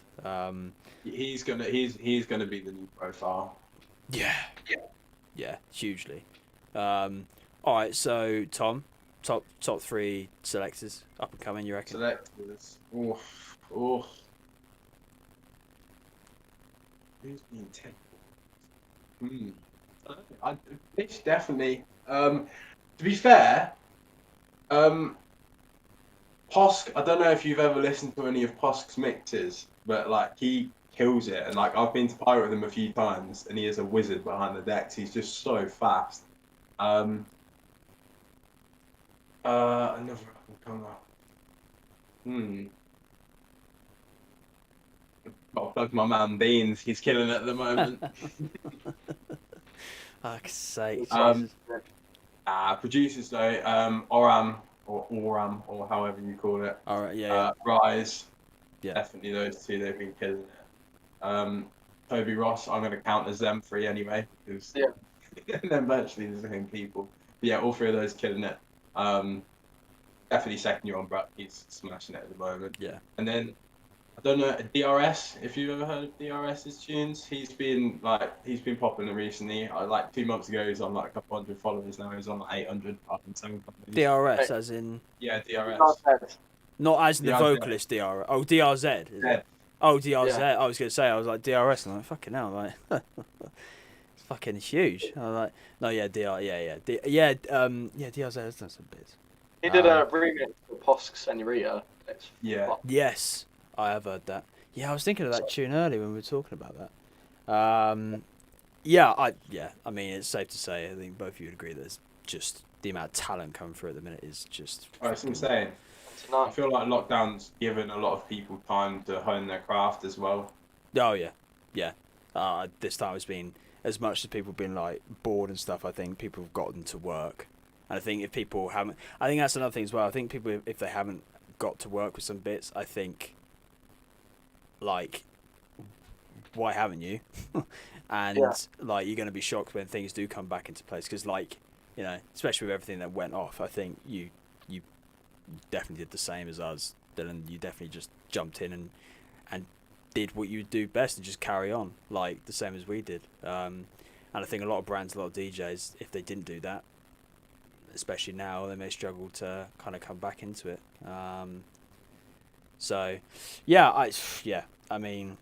He's gonna be the new profile. Yeah, hugely. All right, so Tom, top 3 selectors up and coming. You reckon? Selectors. Who's being technical? It's definitely. To be fair, Posk. I don't know if you've ever listened to any of Posk's mixes, but like he kills it. And like I've been to pirate with him a few times, and he is a wizard behind the decks. He's just so fast. Another up and comer. Got to plug my man Beans. He's killing it at the moment. Fuck's sake. Producers though, Oram or however you call it. All right, Rise. Yeah. Definitely those 2. They've been killing it. Toby Ross. I'm gonna count as them 3 anyway because they're virtually the same people. But yeah, all 3 of those killing it. Definitely second year on Bruck. He's smashing it at the moment. Yeah. And then I don't know DRS. If you've ever heard of DRS's tunes, he's been popping recently. Like 2 months ago, he's on like a couple hundred followers. Now he's on like 800. DRS, as in. Yeah, DRS. Not as in the DRZ. Vocalist DRS. Oh, DRZ. Is it? Oh, DRZ. Yeah. I was gonna say I was like DRS, and I'm like fucking hell, like it's fucking huge. I was like, no, DRZ has done some bits. He did a remix for Posk Senorita. Yes, I have heard that. Yeah, I was thinking of that tune earlier when we were talking about that. Yeah, I mean, it's safe to say, I think both of you would agree that there's just the amount of talent coming through at the minute is just. Oh, it's insane. I feel like lockdown's given a lot of people time to hone their craft as well. Oh yeah, yeah. This time it's been, as much as people have been like bored and stuff, I think people have gotten to work. And I think if people haven't, I think that's another thing as well. I think people, if they haven't got to work with some bits, I think, like, why haven't you? And like, you're going to be shocked when things do come back into place, because, like, you know, especially with everything that went off, I think you definitely did the same as us, Dylan. You definitely just jumped in and did what you would do best and just carry on, like the same as we did. And I think a lot of brands, a lot of DJs, if they didn't do that, especially now, they may struggle to kind of come back into it. So, yeah, I mean,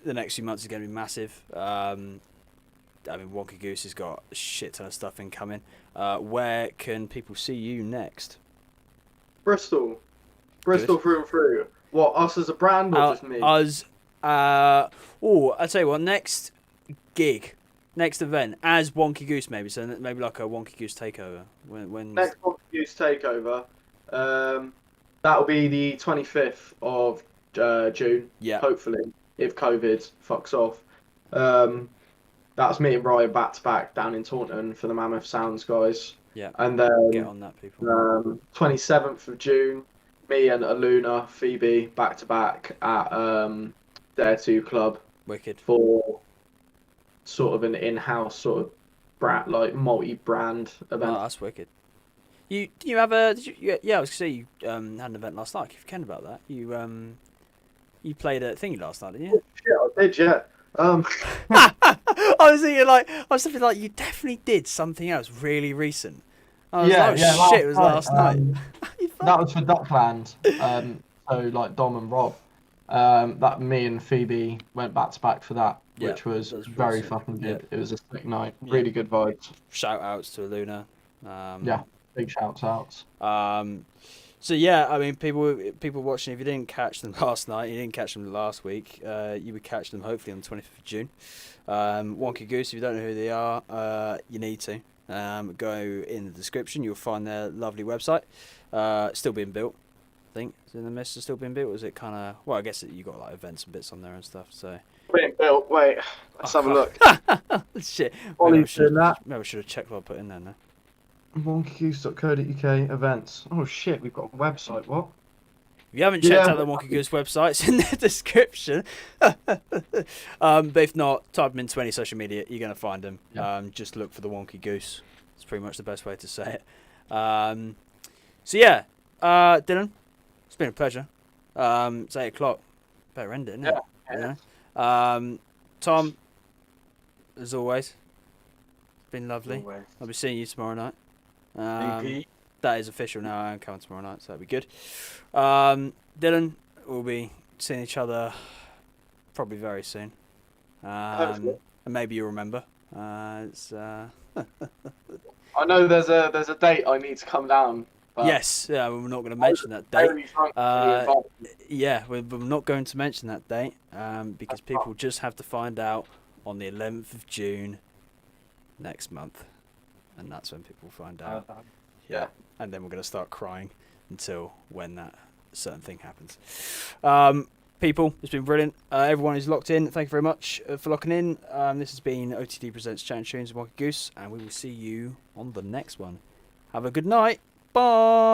the next few months is going to be massive. I mean, Wonky Goose has got a shit ton of stuff incoming. Where can people see you next? Bristol through and through. What, us as a brand or just me? Us. I'll tell you what. Next gig, next event as Wonky Goose, maybe. So maybe like a Wonky Goose takeover. When next Wonky Goose takeover, that'll be the 25th of June. Yeah. Hopefully, if COVID fucks off. That's me and Ryan back to back down in Taunton for the Mammoth Sounds guys. Yeah. And then get on that, people. 27th of June, me and Aluna, Phoebe, back to back at Dare 2 Club. Wicked. For sort of an in-house sort of multi-brand event. Oh, that's wicked. You have a? Did you, yeah, I was gonna say you had an event last night. If you can about that, you played a thingy last night, didn't you? Oh, shit, I did, yeah. I was thinking like you definitely did something else really recent. I was like, oh, shit, it was last night. That was for Dockland. So like Dom and Rob. That me and Phoebe went back to back for that, which was very fucking good. It was a sick night, really good vibes. Shout outs to Luna. Big shouts outs. So yeah, I mean, people watching, if you didn't catch them last night, you didn't catch them last week, you would catch them hopefully on the 25th of June. Wonky Goose, if you don't know who they are, you need to. Go in the description, you'll find their lovely website. Still being built, I think. Is it in the midst of still being built? Or is it kind of, well, I guess you got like events and bits on there and stuff, so. Being built, wait, let's have a look. Shit. Maybe I should have checked what I put in there now. wonkygoose.co.uk events. Oh shit, we've got a website, what? If you haven't checked out the Wonky Goose website, it's in the description. But if not, type them into any social media, you're going to find them. Yeah. Just look for the Wonky Goose. It's pretty much the best way to say it. So yeah, Dylan, it's been a pleasure. It's 8 o'clock. Better end it, isn't it? Yeah. Tom, as always, it's been lovely. I'll be seeing you tomorrow night. That is official now. I am coming tomorrow night, so that'll be good. Dylan, we'll be seeing each other probably very soon. And maybe you'll remember. I know there's a date I need to come down. Yes, yeah, we're not going to mention that date. Yeah, we're not going to mention that date because people just have to find out on the 11th of June next month. And that's when people find out. Yeah. And then we're going to start crying until when that certain thing happens. People, it's been brilliant. Everyone who's locked in, thank you very much for locking in. This has been OTD Presents Chat and Tunes with Wonky Goose, and we will see you on the next one. Have a good night. Bye.